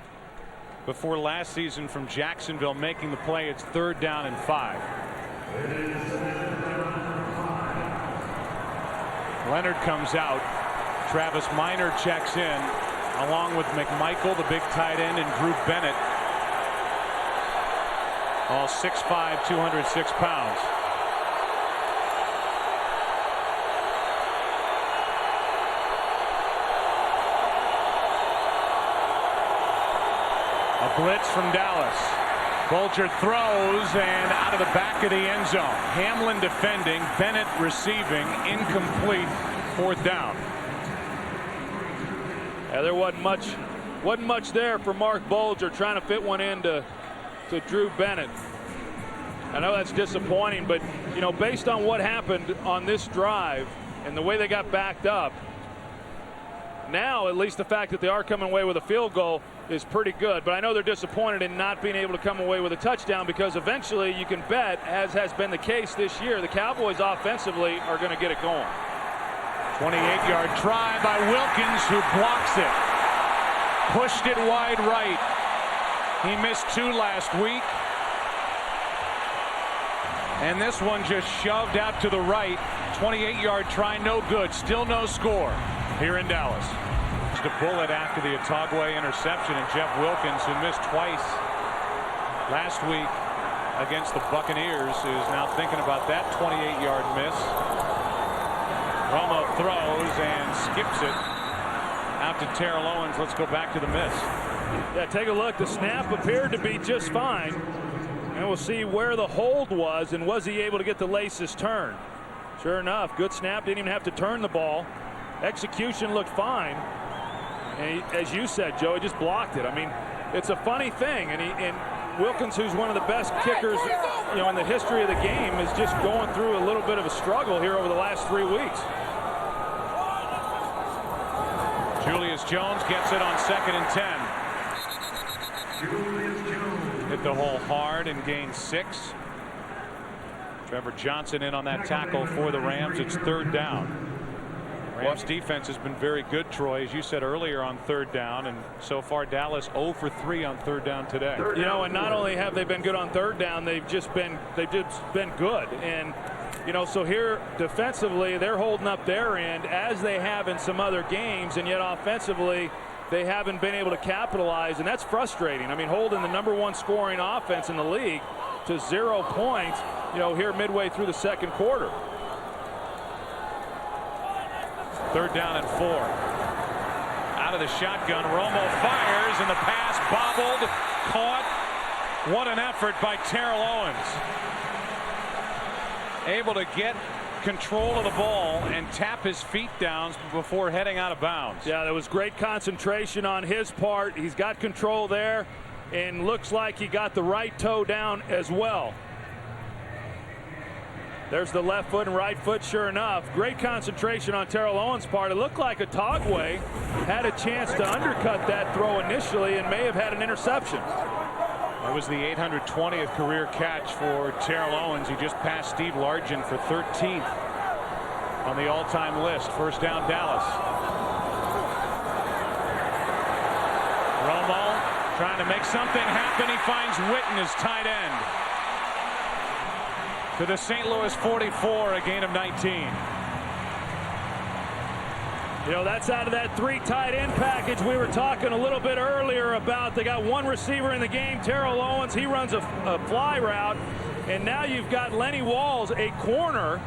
before last season from Jacksonville, making the play. It's 3rd down and 5. Leonard comes out. Travis Minor checks in along with McMichael, the big tight end, and Drew Bennett. All 6'5", 206 pounds. A blitz from Dallas. Bulger throws and out of the back of the end zone. Hamlin defending, Bennett receiving, incomplete. 4th down. Yeah, there wasn't much there for Mark Bulger trying to fit one in to Drew Bennett. I know that's disappointing, but you know, based on what happened on this drive and the way they got backed up, now at least the fact that they are coming away with a field goal is pretty good. But I know they're disappointed in not being able to come away with a touchdown, because eventually you can bet, as has been the case this year, the Cowboys offensively are going to get it going. 28-yard try by Wilkins, who blocks it. Pushed it wide right. He missed 2 last week. And this one just shoved out to the right. 28-yard try, no good. Still no score here in Dallas. Just a bullet after the Otagwe interception, and Jeff Wilkins, who missed twice last week against the Buccaneers, is now thinking about that 28-yard miss. Romo throws and skips it out to Terrell Owens. Let's go back to the miss. Yeah, take a look. The snap appeared to be just fine. And we'll see where the hold was, and was he able to get the laces turned. Sure enough, good snap. Didn't even have to turn the ball. Execution looked fine. And he, as you said, Joe, he just blocked it. I mean, it's a funny thing. And Wilkins, who's one of the best kickers, you know, in the history of the game, is just going through a little bit of a struggle here over the last 3 weeks. Julius Jones gets it on 2nd and 10. Hit the hole hard and gained 6. Trevor Johnson in on that tackle for the Rams. It's 3rd down. Rams defense has been very good, Troy, as you said earlier, on 3rd down, and so far Dallas 0 for 3 on 3rd down today. You know, and not only have they been good on 3rd down, they've just been good. And you know, so here defensively they're holding up their end as they have in some other games, and yet offensively they haven't been able to capitalize, and that's frustrating. I mean, holding the #1 scoring offense in the league to 0 points, here midway through the second quarter. 3rd down and 4. Out of the shotgun, Romo fires, and the pass bobbled, caught. What an effort by Terrell Owens. Able to get control of the ball and tap his feet down before heading out of bounds. Yeah, there was great concentration on his part. He's got control there, and looks like he got the right toe down as well. There's the left foot and right foot, sure enough. Great concentration on Terrell Owens' part. It looked like Otagwe had a chance to undercut that throw initially and may have had an interception. That was the 820th career catch for Terrell Owens. He just passed Steve Largent for 13th on the all-time list. 1st down, Dallas. Romo trying to make something happen. He finds Witten as tight end. To the St. Louis 44, a gain of 19. That's out of that 3 tight end package we were talking a little bit earlier about. They got 1 receiver in the game, Terrell Owens. He runs a fly route. And now you've got Lenny Walls, a corner,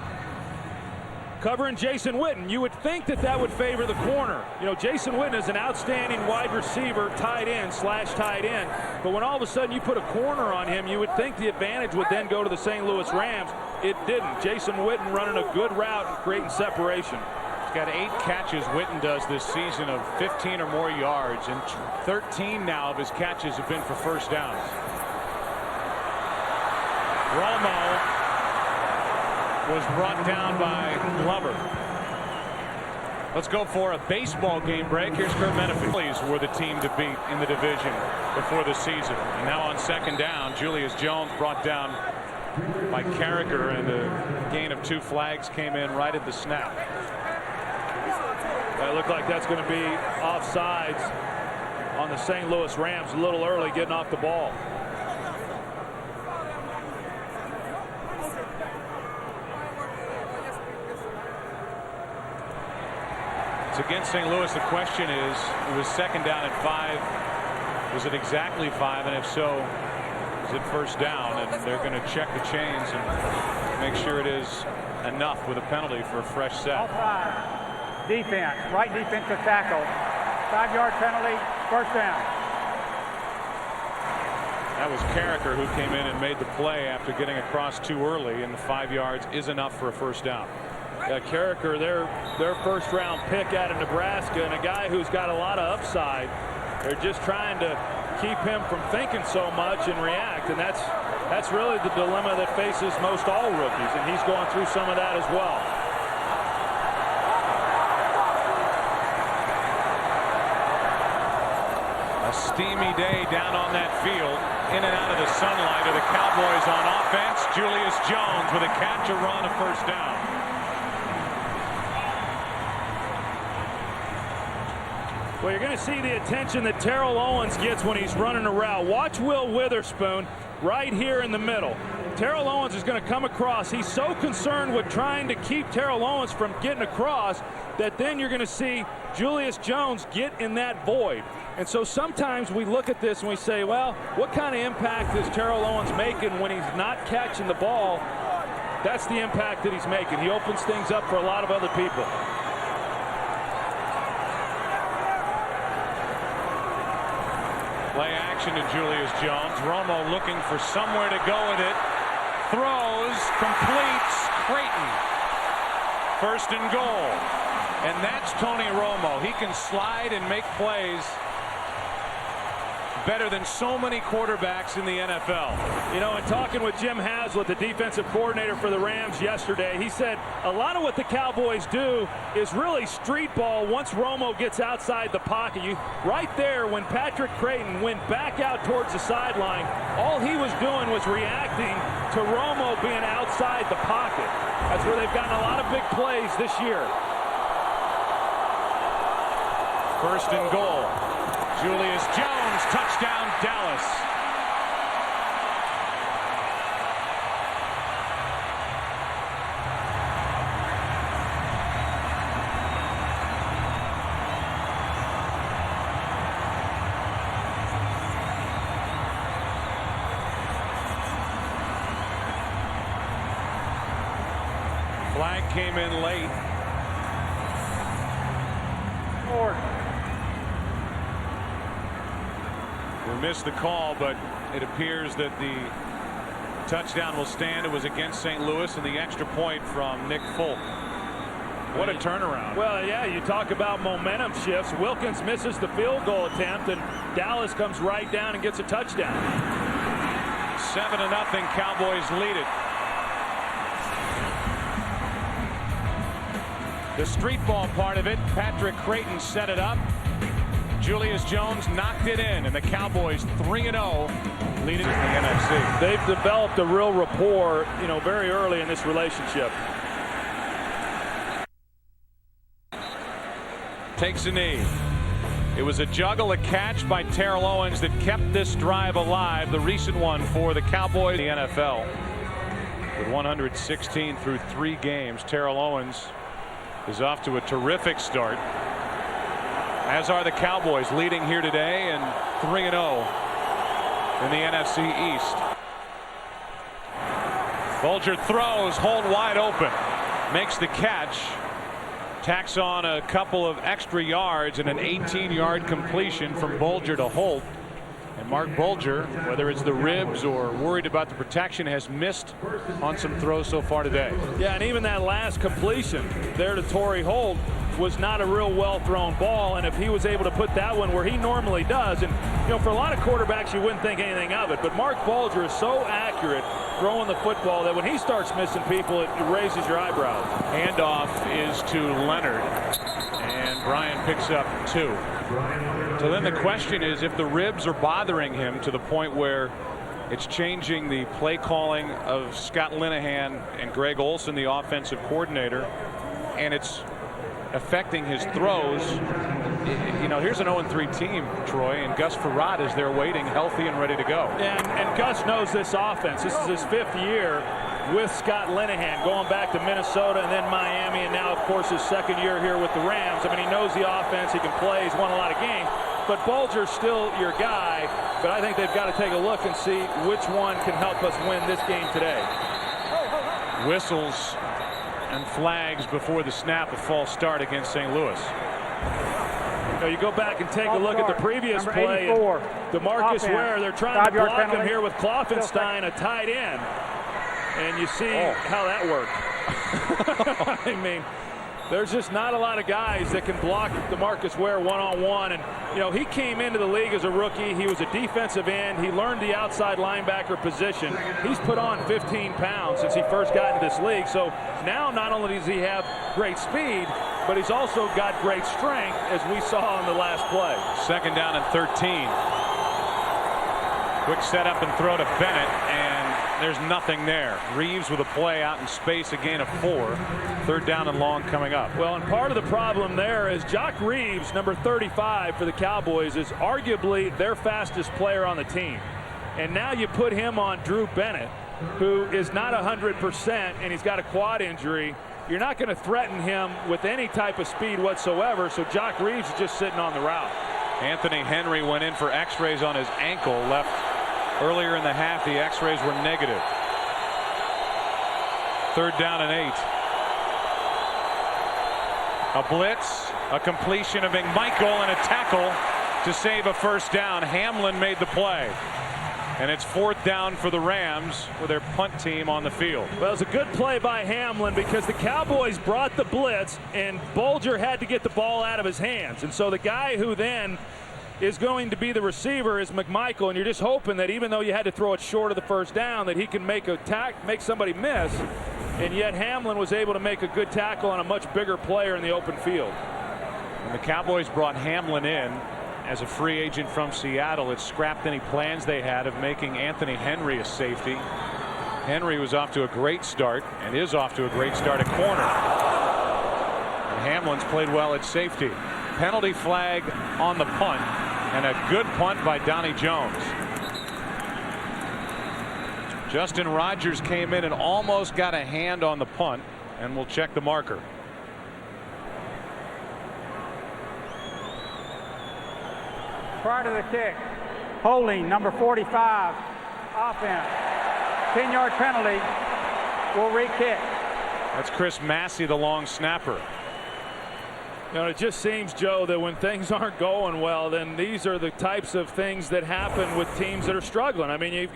covering Jason Witten. You would think that would favor the corner. Jason Witten is an outstanding wide receiver, tight end / tight end. But when all of a sudden you put a corner on him, you would think the advantage would then go to the St. Louis Rams. It didn't. Jason Witten running a good route and creating separation. He's got 8 catches Witten does this season of 15 or more yards, and 13 now of his catches have been for 1st downs. Romo was brought down by Glover. Let's go for a baseball game break. Here's Kurt Menefee. Phillies were the team to beat in the division before the season. And now on 2nd down, Julius Jones brought down by Carricker, and the gain of 2 flags came in right at the snap. It looked like that's going to be offsides on the St. Louis Rams, a little early getting off the ball. Against St. Louis, the question is, it was 2nd down and 5. Was it exactly 5? And if so, is it 1st down? And they're going to check the chains and make sure it is enough with a penalty for a fresh set. Offside. Defense, right defensive tackle. 5-yard penalty, 1st down. That was Carricker who came in and made the play after getting across too early, and the 5 yards is enough for a 1st down. Carricker, their 1st round pick out of Nebraska, and a guy who's got a lot of upside. They're just trying to keep him from thinking so much and react, and that's really the dilemma that faces most all rookies, and he's going through some of that as well. A steamy day down on that field. In and out of the sunlight are the Cowboys on offense. Julius Jones with a catch, a run, a 1st down. Well, you're going to see the attention that Terrell Owens gets when he's running a route. Watch Will Witherspoon right here in the middle. Terrell Owens is going to come across. He's so concerned with trying to keep Terrell Owens from getting across that then you're going to see Julius Jones get in that void. And so sometimes we look at this and we say, well, what kind of impact is Terrell Owens making when he's not catching the ball? That's the impact that he's making. He opens things up for a lot of other people. Play action to Julius Jones. Romo looking for somewhere to go with it. Throws, completes, Creighton. 1st and goal. And that's Tony Romo. He can slide and make plays better than so many quarterbacks in the NFL. In talking with Jim Haslett, the defensive coordinator for the Rams yesterday, he said a lot of what the Cowboys do is really street ball once Romo gets outside the pocket. Right there, when Patrick Creighton went back out towards the sideline, all he was doing was reacting to Romo being outside the pocket. That's where they've gotten a lot of big plays this year. 1st and goal. Julius Jones, touchdown, Dallas. Flag came in late. We missed the call, but it appears that the touchdown will stand. It was against St. Louis, and the extra point from Nick Folk. What a turnaround. Well, yeah, you talk about momentum shifts. Wilkins misses the field goal attempt, and Dallas comes right down and gets a touchdown. 7-0, Cowboys lead it. The street ball part of it, Patrick Creighton set it up. Julius Jones knocked it in, and the Cowboys 3-0 lead it in the NFC. They've developed a real rapport, very early in this relationship. Takes a knee. It was a juggle, a catch by Terrell Owens that kept this drive alive, the recent one for the Cowboys. The NFL with 116 through 3 games. Terrell Owens is off to a terrific start, as are the Cowboys, leading here today and 3-0 in the NFC East. Bulger throws, hold wide open, makes the catch, tacks on a couple of extra yards and an 18-yard completion from Bulger to Holt. And Mark Bulger, whether it's the ribs or worried about the protection, has missed on some throws so far today. Yeah, and even that last completion there to Torrey Holt was not a real well-thrown ball, and if he was able to put that one where he normally does, and for a lot of quarterbacks you wouldn't think anything of it, but Mark Bulger is so accurate throwing the football that when he starts missing people, it raises your eyebrows. Handoff is to Leonard, and Brian picks up 2. So then the question is, if the ribs are bothering him to the point where it's changing the play calling of Scott Linehan and Greg Olson, the offensive coordinator, and it's affecting his throws. Here's an 0-3 team, Troy, and Gus Frerotte is there waiting, healthy and ready to go. And Gus knows this offense. This is his 5th year with Scott Linehan, going back to Minnesota and then Miami, and now, of course, his 2nd year here with the Rams. I mean, he knows the offense. He can play. He's won a lot of games. But Bulger's still your guy. But I think they've got to take a look and see which one can help us win this game today. Whistles and flags before the snap, a false start against St. Louis. You go back and take a look at the previous play. DeMarcus Ware, they're trying to block him here with Kloffenstein, a tight end. And you see how that worked. I mean, there's just not a lot of guys that can block DeMarcus Ware one-on-one. And, he came into the league as a rookie. He was a defensive end. He learned the outside linebacker position. He's put on 15 pounds since he first got into this league. So now not only does he have great speed, but he's also got great strength, as we saw in the last play. 2nd down and 13. Quick setup and throw to Bennett, and there's nothing there. Reeves with a play out in space, a gain of 4. 3rd down and long coming up. Well, and part of the problem there is Jock Reeves, number 35 for the Cowboys, is arguably their fastest player on the team. And now you put him on Drew Bennett, who is not 100%, and he's got a quad injury. You're not going to threaten him with any type of speed whatsoever, so Jock Reeves is just sitting on the route. Anthony Henry went in for x-rays on his ankle. Left earlier in the half. The x-rays were negative. 3rd down and 8. A blitz, a completion of McMichael, and a tackle to save a 1st down. Hamlin made the play. And it's 4th down for the Rams with their punt team on the field. Well, it was a good play by Hamlin because the Cowboys brought the blitz and Bulger had to get the ball out of his hands. And so the guy who then is going to be the receiver is McMichael, and you're just hoping that even though you had to throw it short of the 1st down, that he can make somebody miss. And yet Hamlin was able to make a good tackle on a much bigger player in the open field. And the Cowboys brought Hamlin in as a free agent from Seattle. It scrapped any plans they had of making Anthony Henry a safety. Henry was off to a great start and is off to a great start at corner. And Hamlin's played well at safety. Penalty flag on the punt, and a good punt by Donnie Jones. Justin Rogers came in and almost got a hand on the punt, and we'll check the marker. Prior to the kick, holding number 45, offense. 10-yard penalty. Will re-kick. That's Chris Massey, the long snapper. You know, it just seems, Joe, that when things aren't going well, then these are the types of things that happen with teams that are struggling. I mean,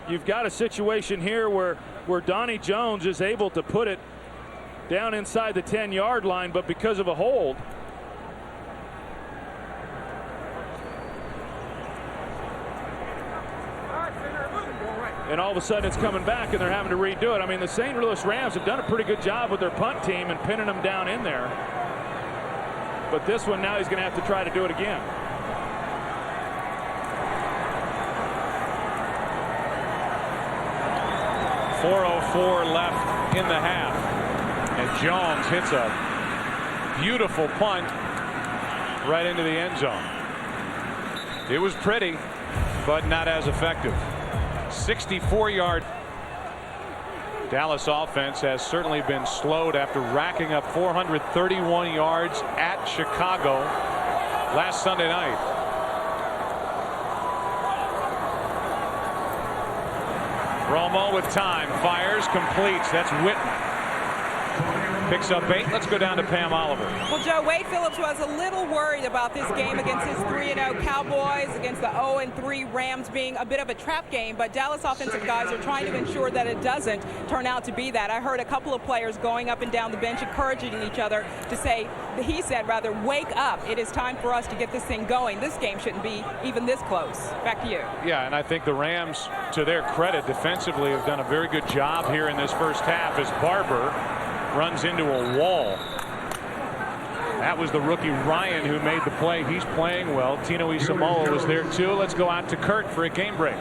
you've got a situation here where Donnie Jones is able to put it down inside the 10-yard line, but because of a hold. And all of a sudden it's coming back and they're having to redo it. I mean, the St. Louis Rams have done a pretty good job with their punt team and pinning them down in there. But this one now he's going to have to try to do it again. .404 left in the half. And Jones hits a beautiful punt right into the end zone. It was pretty, but not as effective. 64-yard. Dallas offense has certainly been slowed after racking up 431 yards at Chicago last Sunday night. Romo with time, fires, completes. That's Whitten. Picks up 8. Let's go down to Pam Oliver. Well, Joe, Wade Phillips was a little worried about this game against his 3-0 Cowboys, against the 0-3 Rams being a bit of a trap game, but Dallas offensive guys are trying to ensure that it doesn't turn out to be that. I heard a couple of players going up and down the bench encouraging each other to say, he said rather, wake up. It is time for us to get this thing going. This game shouldn't be even this close. Back to you. Yeah, and I think the Rams, to their credit, defensively have done a very good job here in this first half as Barber runs into a wall. That was the rookie Ryan who made the play. He's playing well. Tino Isamoa was there too. Let's go out to Kurt for a game break.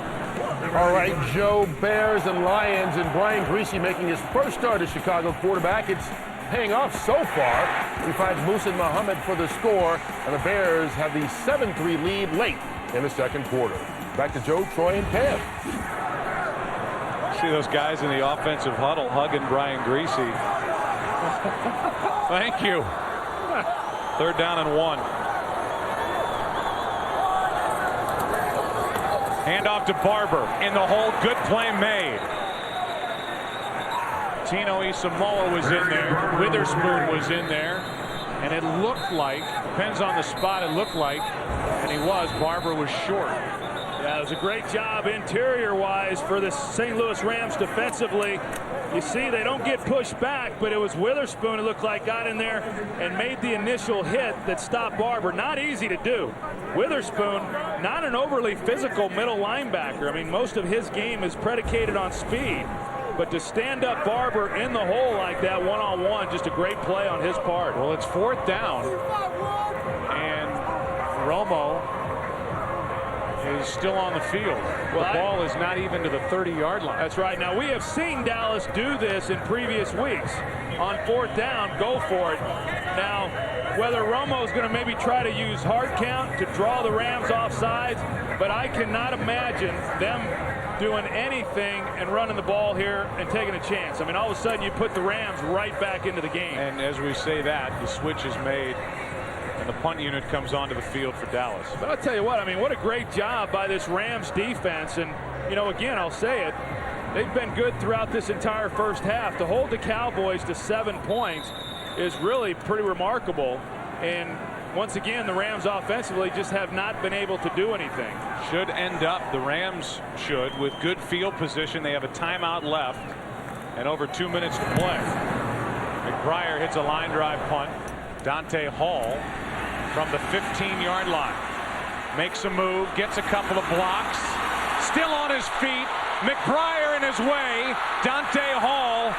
All right, Joe, Bears and Lions, and Brian Griese making his first start as Chicago quarterback. It's paying off so far. We find Muhsin Muhammad for the score, and the Bears have the 7-3 lead late in the second quarter. Back to Joe, Troy, and Pam. See those guys in the offensive huddle hugging Brian Griese. Thank you. 3rd down and 1. Handoff to Barber in the hole. Good play made. Tino Isamoa was in there. Witherspoon was in there. And it looked like, depends on the spot, it looked like, and he was, Barber was short. Yeah, it was a great job interior-wise for the St. Louis Rams defensively. You see, they don't get pushed back, but it was Witherspoon, it looked like, got in there and made the initial hit that stopped Barber. Not easy to do. Witherspoon, not an overly physical middle linebacker. I mean, most of his game is predicated on speed. But to stand up Barber in the hole like that one-on-one, just a great play on his part. Well, it's 4th down. And Romo is still on the field. Well, the ball is not even to the 30-yard line. That's right. Now, we have seen Dallas do this in previous weeks. On 4th down, go for it. Now, whether Romo's going to maybe try to use hard count to draw the Rams off sides, but I cannot imagine them doing anything and running the ball here and taking a chance. I mean, all of a sudden you put the Rams right back into the game. And as we say that, the switch is made and the punt unit comes onto the field for Dallas. But I'll tell you what, I mean, what a great job by this Rams defense. And, you know, again, I'll say it, they've been good throughout this entire first half. To hold the Cowboys to 7 points is really pretty remarkable. And once again, the Rams offensively just have not been able to do anything. Should end up, the Rams should, with good field position. They have a timeout left and over 2 minutes to play. McBriar hits a line drive punt. Dante Hall from the 15-yard line makes a move, gets a couple of blocks, still on his feet. McBriar in his way. Dante Hall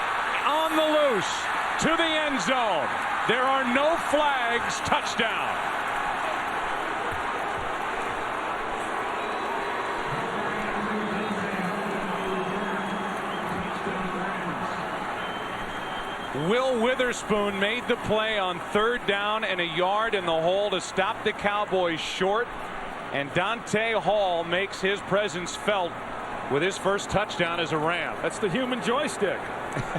on the loose to the end zone. There are no flags. Touchdown. Will Witherspoon made the play on 3rd down and a yard in the hole to stop the Cowboys short. And Dante Hall makes his presence felt with his first touchdown as a Ram. That's the human joystick.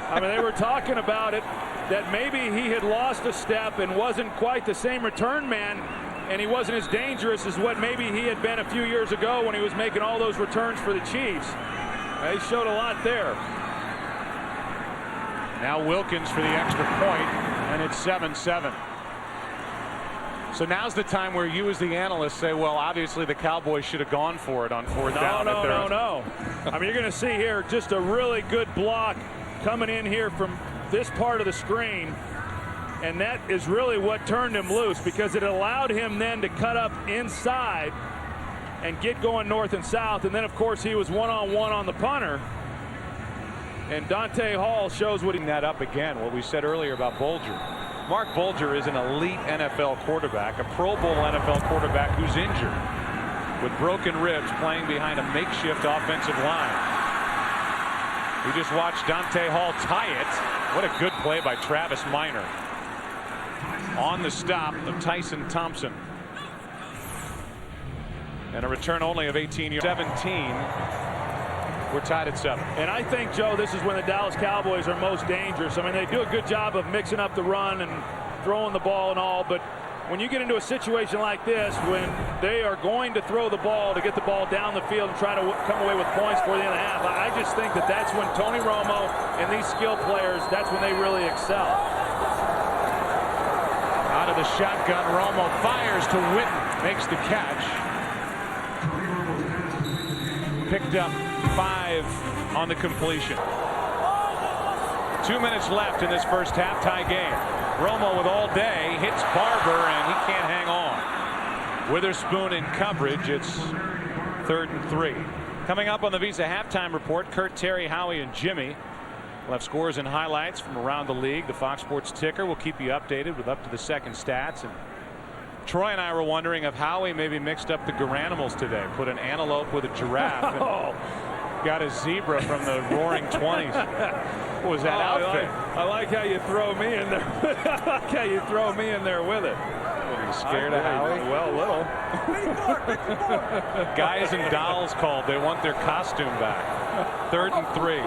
I mean, they were talking about it, that maybe he had lost a step and wasn't quite the same return man, and he wasn't as dangerous as what maybe he had been a few years ago when he was making all those returns for the Chiefs. He showed a lot there. Now Wilkins for the extra point, and it's 7-7. So now's the time where you as the analyst say, well, obviously the Cowboys should have gone for it on fourth down. No. I mean, you're going to see here just a really good block coming in here from this part of the screen. And that is really what turned him loose, because it allowed him then to cut up inside and get going north and south. And then, of course, he was one-on-one on the punter. And Dante Hall shows what he... That up again, what we said earlier about Bulger. Mark Bulger is an elite NFL quarterback, a Pro Bowl NFL quarterback who's injured with broken ribs, playing behind a makeshift offensive line. We just watched Dante Hall tie it. What a good play by Travis Minor on the stop of Tyson Thompson. And a return only of 18 yards. 17. We're tied at 7. And I think, Joe, this is when the Dallas Cowboys are most dangerous. I mean, they do a good job of mixing up the run and throwing the ball and all, but when you get into a situation like this, when they are going to throw the ball to get the ball down the field and try to come away with points for the end of the half, I just think that that's when Tony Romo and these skilled players, that's when they really excel. Out of the shotgun, Romo fires to Witten, makes the catch. Picked up 5 on the completion. 2 minutes left in this first half, tie game. Romo with all day, hits Barber, and he can't hang on. Witherspoon in coverage. It's 3rd and 3. Coming up on the Visa halftime report, Kurt, Terry, Howie, and Jimmy will have scores and highlights from around the league. The Fox Sports ticker will keep you updated with up to the second stats. And Troy and I were wondering if Howie maybe mixed up the Garanimals today, put an antelope with a giraffe, and got a zebra from the Roaring 20s. What was that outfit? I like how you throw me in there. I like how you throw me in there with it. Are you scared of Howie? Well, a little. Guys and dolls called. They want their costume back. 3rd and 3.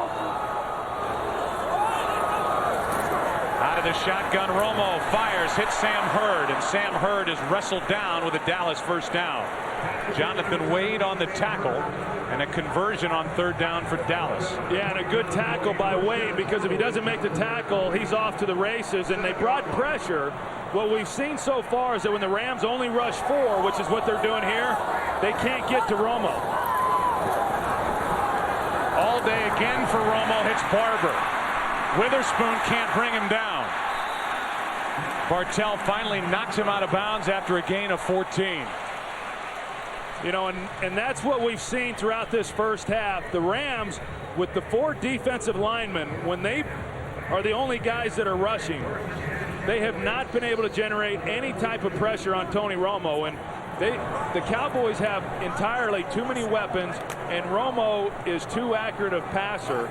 Out of the shotgun, Romo fires, hits Sam Hurd, and Sam Hurd is wrestled down with a Dallas first down. Jonathan Wade on the tackle, and a conversion on 3rd down for Dallas. Yeah, and a good tackle by Wade, because if he doesn't make the tackle, he's off to the races, and they brought pressure. What we've seen so far is that when the Rams only rush 4, which is what they're doing here, they can't get to Romo. All day again for Romo, hits Barber. Witherspoon can't bring him down. Bartell finally knocks him out of bounds after a gain of 14. You know, and that's what we've seen throughout this first half. The Rams, with the 4 defensive linemen, when they are the only guys that are rushing, they have not been able to generate any type of pressure on Tony Romo. And the Cowboys have entirely too many weapons, and Romo is too accurate of passer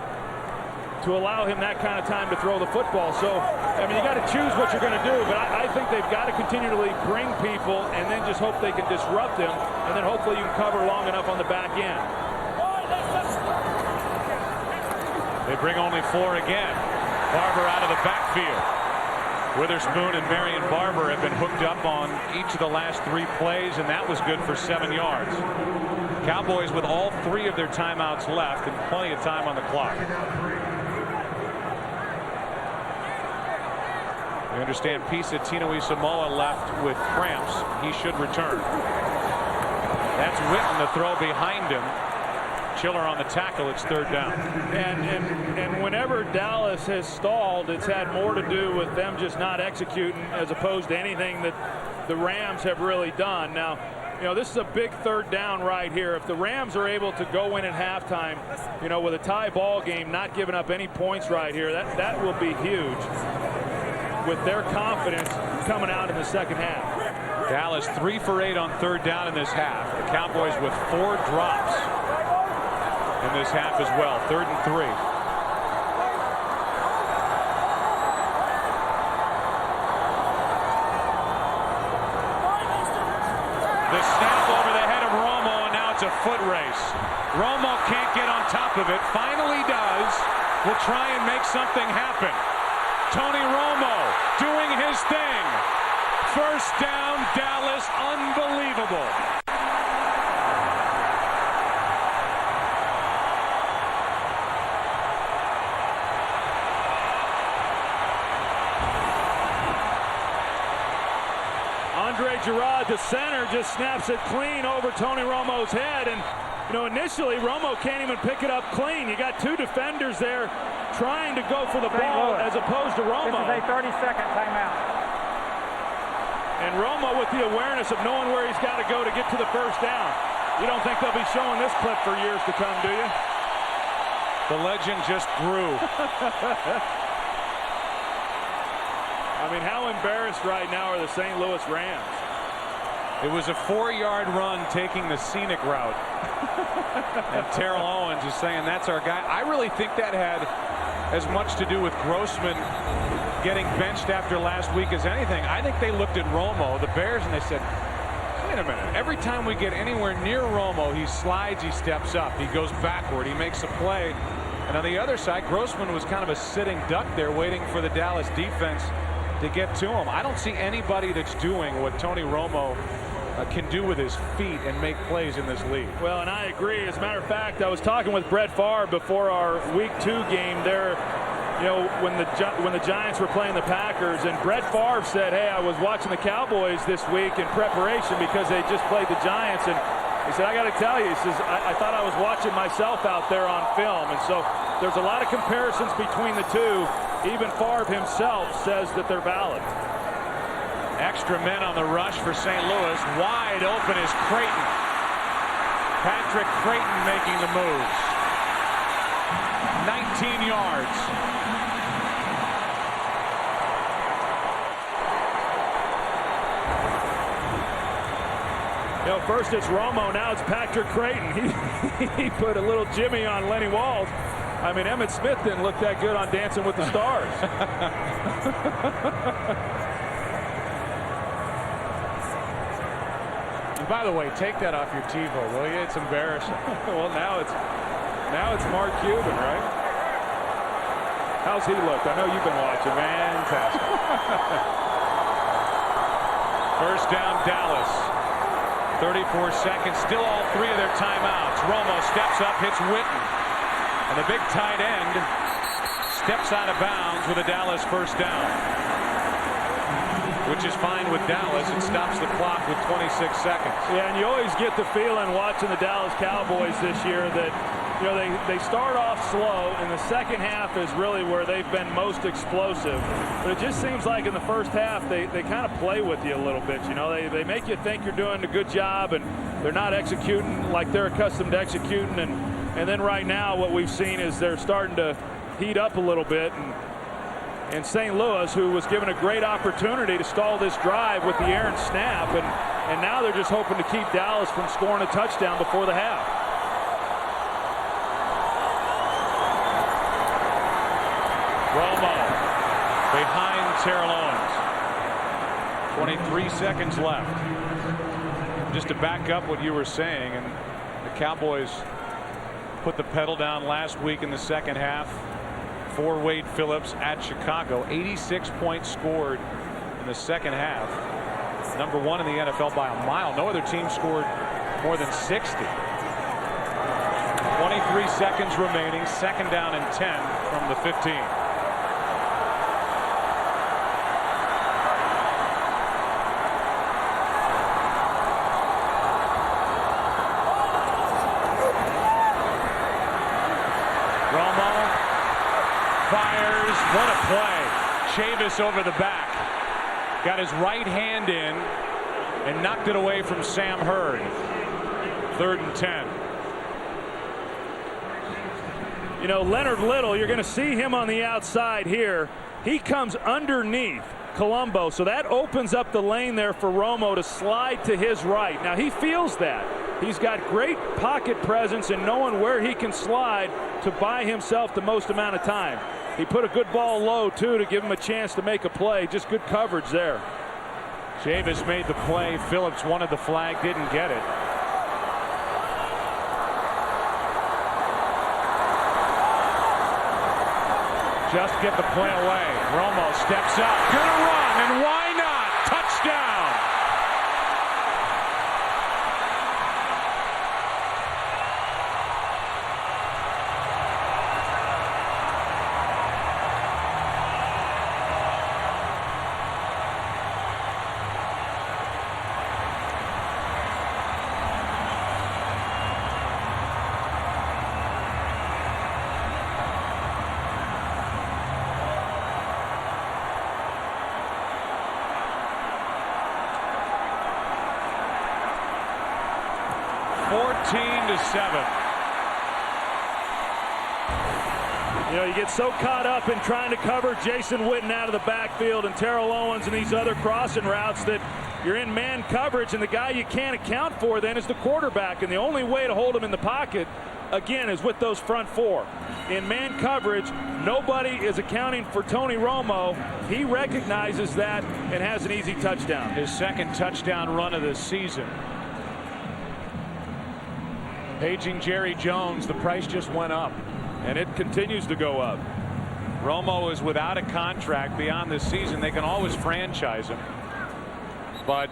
to allow him that kind of time to throw the football. So, I mean, you got to choose what you're going to do, but I think they've got to continually bring people and then just hope they can disrupt them, and then hopefully you can cover long enough on the back end. They bring only 4 again. Barber out of the backfield. Witherspoon and Marion Barber have been hooked up on each of the last 3 plays, and that was good for 7 yards. Cowboys with all 3 of their timeouts left and plenty of time on the clock. We understand Pisa Tinui Samoa left with cramps. He should return. That's Witten, the throw behind him. Chiller on the tackle. It's 3rd down. And whenever Dallas has stalled, it's had more to do with them just not executing as opposed to anything that the Rams have really done. Now, you know, this is a big 3rd down right here. If the Rams are able to go in at halftime, you know, with a tie ball game, not giving up any points right here, that will be huge with their confidence coming out in the second half. Dallas 3 for 8 on 3rd down in this half. The Cowboys with 4 drops in this half as well. 3rd and 3. The snap over the head of Romo, and now it's a foot race. Romo can't get on top of it. Finally does. Will try and make something happen. Tony Romo doing his thing. First down, Dallas. Unbelievable. the center just snaps it clean over Tony Romo's head. And, you know, initially Romo can't even pick it up clean. You got two defenders there trying to go for the ball as opposed to Romo. This is a 30-second timeout. And Romo with the awareness of knowing where he's got to go to get to the first down. You don't think they'll be showing this clip for years to come, do you? The legend just grew. I mean, how embarrassed right now are the St. Louis Rams? It was a 4-yard run taking the scenic route. And Terrell Owens is saying that's our guy. I really think that had as much to do with Grossman getting benched after last week as anything. I think they looked at Romo, the Bears, and they said, wait a minute. Every time we get anywhere near Romo, he slides, he steps up, he goes backward, he makes a play. And on the other side, Grossman was kind of a sitting duck there waiting for the Dallas defense to get to him. I don't see anybody that's doing what Tony Romo can do with his feet and make plays in this league. Well, and I agree. As a matter of fact, I was talking with Brett Favre before our Week 2 game there, you know, when the Giants were playing the Packers, and Brett Favre said, hey, I was watching the Cowboys this week in preparation because they just played the Giants, and he said, I got to tell you, he says, I thought I was watching myself out there on film. And so there's a lot of comparisons between the two. Even Favre himself says that they're valid. Extra men on the rush for St. Louis. Wide open is Creighton. Patrick Creighton making the moves. 19 yards. You know, first it's Romo, now it's Patrick Creighton. He put a little Jimmy on Lenny Walls. I mean, Emmitt Smith didn't look that good on Dancing with the Stars. And by the way, take that off your TiVo, will you? It's embarrassing. Well, now it's Mark Cuban, right? How's he look? I know you've been watching. Fantastic. First down, Dallas. 34 seconds, still all three of their timeouts. Romo steps up, hits Witten. And the big tight end steps out of bounds with a Dallas first down. Which is fine with Dallas. It stops the clock with 26 seconds. Yeah, and you always get the feeling watching the Dallas Cowboys this year that, you know, they start off slow, and the second half is really where they've been most explosive. But it just seems like in the first half they kind of play with you a little bit. You know, they make you think you're doing a good job, and they're not executing like they're accustomed to executing. And then right now what we've seen is they're starting to heat up a little bit. And St. Louis, who was given a great opportunity to stall this drive with the errant snap, and now they're just hoping to keep Dallas from scoring a touchdown before the half. Romo behind Terrell Owens. 23 seconds left. Just to back up what you were saying, and the Cowboys put the pedal down last week in the second half for Wade Phillips at Chicago. 86 points scored in the second half. Number one in the NFL by a mile. No other team scored more than 60. 23 seconds remaining. Second down and 10 from the 15. Fires, what a play. Chavis over the back. Got his right hand in and knocked it away from Sam Hurd. 3rd and 10. You know, Leonard Little, you're going to see him on the outside here. He comes underneath Colombo, so that opens up the lane there for Romo to slide to his right. Now, he feels that. He's got great pocket presence and knowing where he can slide to buy himself the most amount of time. He put a good ball low, too, to give him a chance to make a play. Just good coverage there. Chavis made the play. Phillips wanted the flag, didn't get it. Just get the play away. Romo steps up. Gonna run, and why not? Touchdown! 14-7. You know, you get so caught up in trying to cover Jason Witten out of the backfield and Terrell Owens and these other crossing routes that you're in man coverage, and the guy you can't account for then is the quarterback. And the only way to hold him in the pocket, again, is with those front four. In man coverage, nobody is accounting for Tony Romo. He recognizes that and has an easy touchdown. His second touchdown run of the season. Paging Jerry Jones, the price just went up. And it continues to go up. Romo is without a contract beyond this season. They can always franchise him. But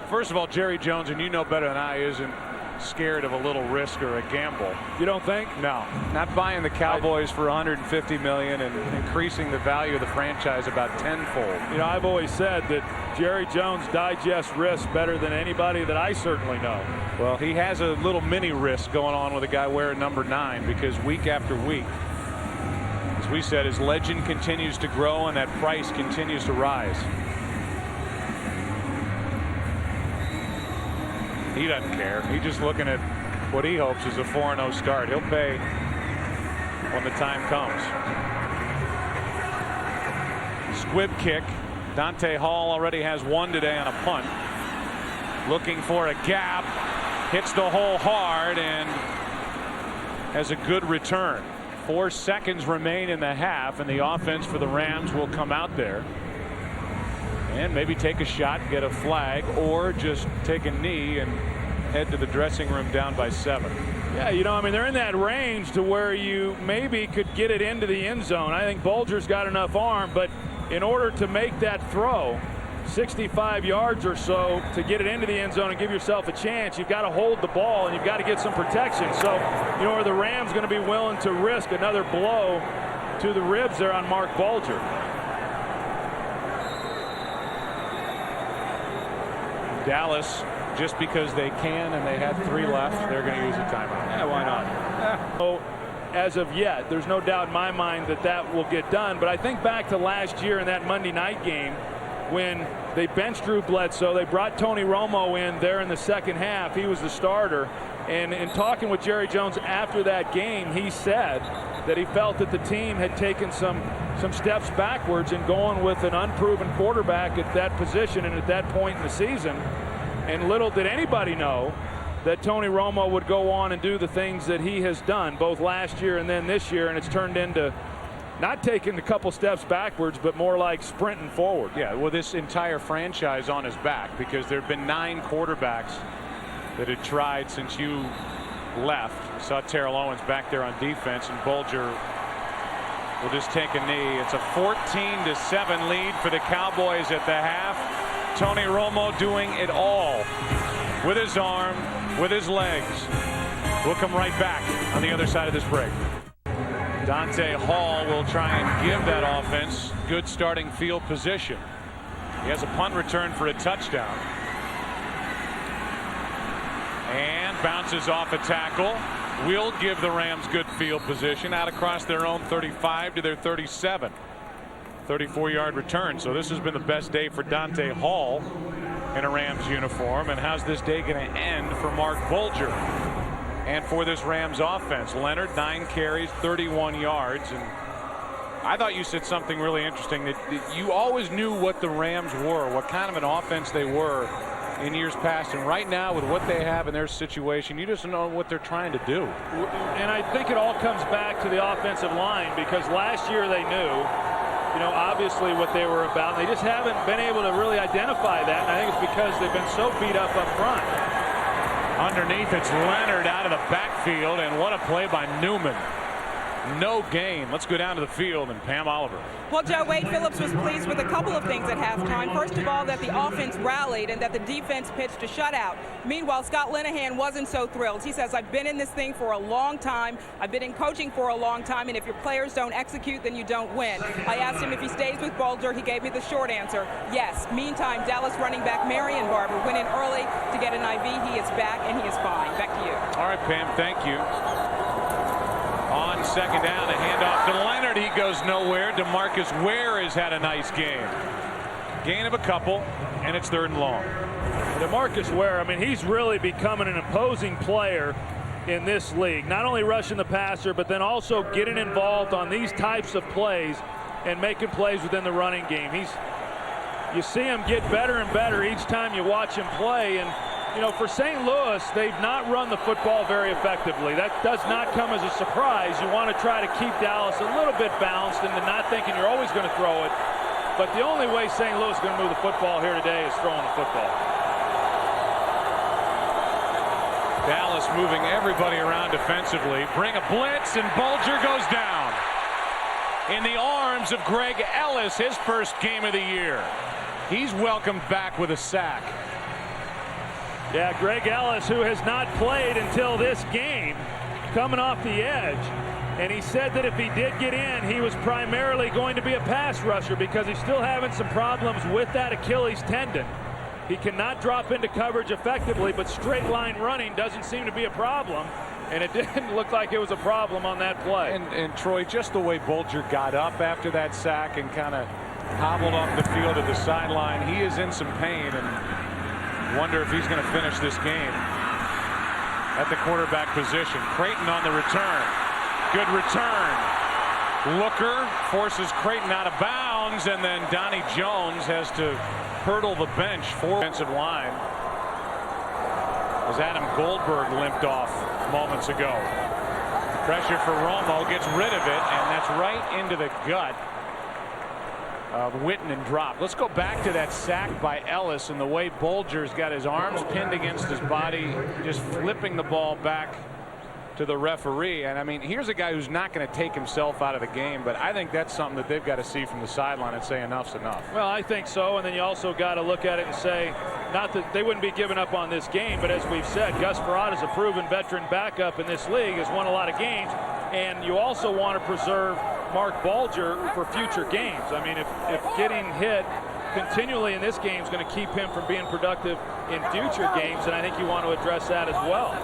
first of all, Jerry Jones, and you know better than I, isn't scared of a little risk or a gamble. You don't think? No, not buying the Cowboys for $150 million and increasing the value of the franchise about tenfold. You know, I've always said that Jerry Jones digests risk better than anybody that I certainly know. Well, he has a little mini risk going on with a guy wearing number 9, because week after week, as we said, his legend continues to grow and that price continues to rise. He doesn't care. He's just looking at what he hopes is a 4-0 start. He'll pay when the time comes. Squib kick. Dante Hall already has one today on a punt. Looking for a gap. Hits the hole hard and has a good return. 4 seconds remain in the half, and the offense for the Rams will come out there and maybe take a shot, get a flag, or just take a knee and head to the dressing room down by 7. Yeah, you know, I mean, they're in that range to where you maybe could get it into the end zone. I think Bulger's got enough arm, but in order to make that throw 65 yards or so to get it into the end zone and give yourself a chance, you've got to hold the ball and you've got to get some protection. So, you know, are the Rams going to be willing to risk another blow to the ribs there on Mark Bulger? Dallas, just because they can and they had 3 left, they're going to use a timeout. Yeah, why not? So, as of yet, there's no doubt in my mind that that will get done. But I think back to last year in that Monday night game when they benched Drew Bledsoe. They brought Tony Romo in there in the second half. He was the starter. And in talking with Jerry Jones after that game, he said that he felt that the team had taken some steps backwards in going with an unproven quarterback at that position and at that point in the season. And little did anybody know that Tony Romo would go on and do the things that he has done both last year and then this year, and it's turned into not taking a couple steps backwards, but more like sprinting forward. Yeah, well, this entire franchise on his back, because there have been 9 quarterbacks that had tried since you left. Saw Terrell Owens back there on defense, and Bulger will just take a knee. It's a 14-7 lead for the Cowboys at the half. Tony Romo doing it all with his arm, with his legs. We'll come right back on the other side of this break. Dante Hall will try and give that offense good starting field position. He has a punt return for a touchdown. And bounces off a tackle. Will give the Rams good field position out across their own 35 to their 37. 34-yard return. So this has been the best day for Dante Hall in a Rams uniform. And how's this day going to end for Mark Bulger and for this Rams offense? Leonard, 9 carries, 31 yards. And I thought you said something really interesting, that you always knew what the Rams were, what kind of an offense they were in years past, and right now with what they have in their situation, you just don't know what they're trying to do. And I think it all comes back to the offensive line, because last year they knew, you know, obviously what they were about. They just haven't been able to really identify that, and I think it's because they've been so beat up front. Underneath, it's Leonard out of the backfield, and what a play by Newman. No gain. Let's go down to the field and Pam Oliver. Well, Joe, Wade Phillips was pleased with a couple of things at halftime. First of all, that the offense rallied and that the defense pitched a shutout. Meanwhile, Scott Linehan wasn't so thrilled. He says, I've been in this thing for a long time. I've been in coaching for a long time, and if your players don't execute, then you don't win. I asked him if he stays with Bulger. He gave me the short answer, yes. Meantime, Dallas running back Marion Barber went in early to get an IV. He is back, and he is fine. Back to you. All right, Pam, thank you. On second down, a handoff to Leonard. He goes nowhere. DeMarcus Ware has had a nice game. Gain of a couple, and it's 3rd and long. DeMarcus Ware, I mean, he's really becoming an imposing player in this league. Not only rushing the passer, but then also getting involved on these types of plays and making plays within the running game. You see him get better and better each time you watch him play. And, you know, for St. Louis, they've not run the football very effectively. That does not come as a surprise. You want to try to keep Dallas a little bit balanced into not thinking you're always going to throw it. But the only way St. Louis is going to move the football here today is throwing the football. Dallas moving everybody around defensively. Bring a blitz, and Bulger goes down in the arms of Greg Ellis, his first game of the year. He's welcomed back with a sack. Yeah, Greg Ellis, who has not played until this game, coming off the edge. And he said that if he did get in, he was primarily going to be a pass rusher because he's still having some problems with that Achilles tendon. He cannot drop into coverage effectively, but straight line running doesn't seem to be a problem. And it didn't look like it was a problem on that play. And Troy, just the way Bulger got up after that sack and kind of hobbled off the field to the sideline, he is in some pain, and wonder if he's going to finish this game at the quarterback position. Creighton on the return. Good return. Looker forces Creighton out of bounds, and then Donnie Jones has to hurdle the bench for offensive line as Adam Goldberg limped off moments ago. Pressure for Romo, gets rid of it, and that's right into the gut of Witten and dropped. Let's go back to that sack by Ellis and the way Bulger's got his arms pinned against his body, just flipping the ball back to the referee. And I mean, here's a guy who's not going to take himself out of the game, but I think that's something that they've got to see from the sideline and say enough's enough. Well, I think so, and then you also got to look at it and say, not that they wouldn't be giving up on this game, but as we've said, Gus Ferrata's a proven veteran backup in this league, has won a lot of games, and you also want to preserve Mark Bulger for future games. I mean, if getting hit continually in this game is going to keep him from being productive in future games, and I think you want to address that as well.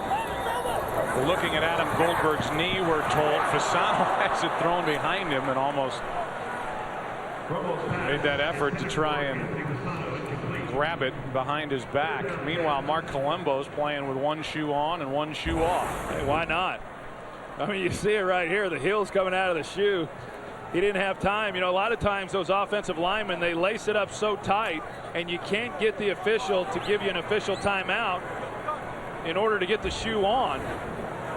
We're looking at Adam Goldberg's knee, we're told. Fasano has it thrown behind him and almost made that effort to try and grab it behind his back. Meanwhile, Mark Colombo's playing with one shoe on and one shoe off. Hey, why not? I mean, you see it right here, the heel's coming out of the shoe. He didn't have time. You know, a lot of times those offensive linemen, they lace it up so tight, and you can't get the official to give you an official timeout in order to get the shoe on.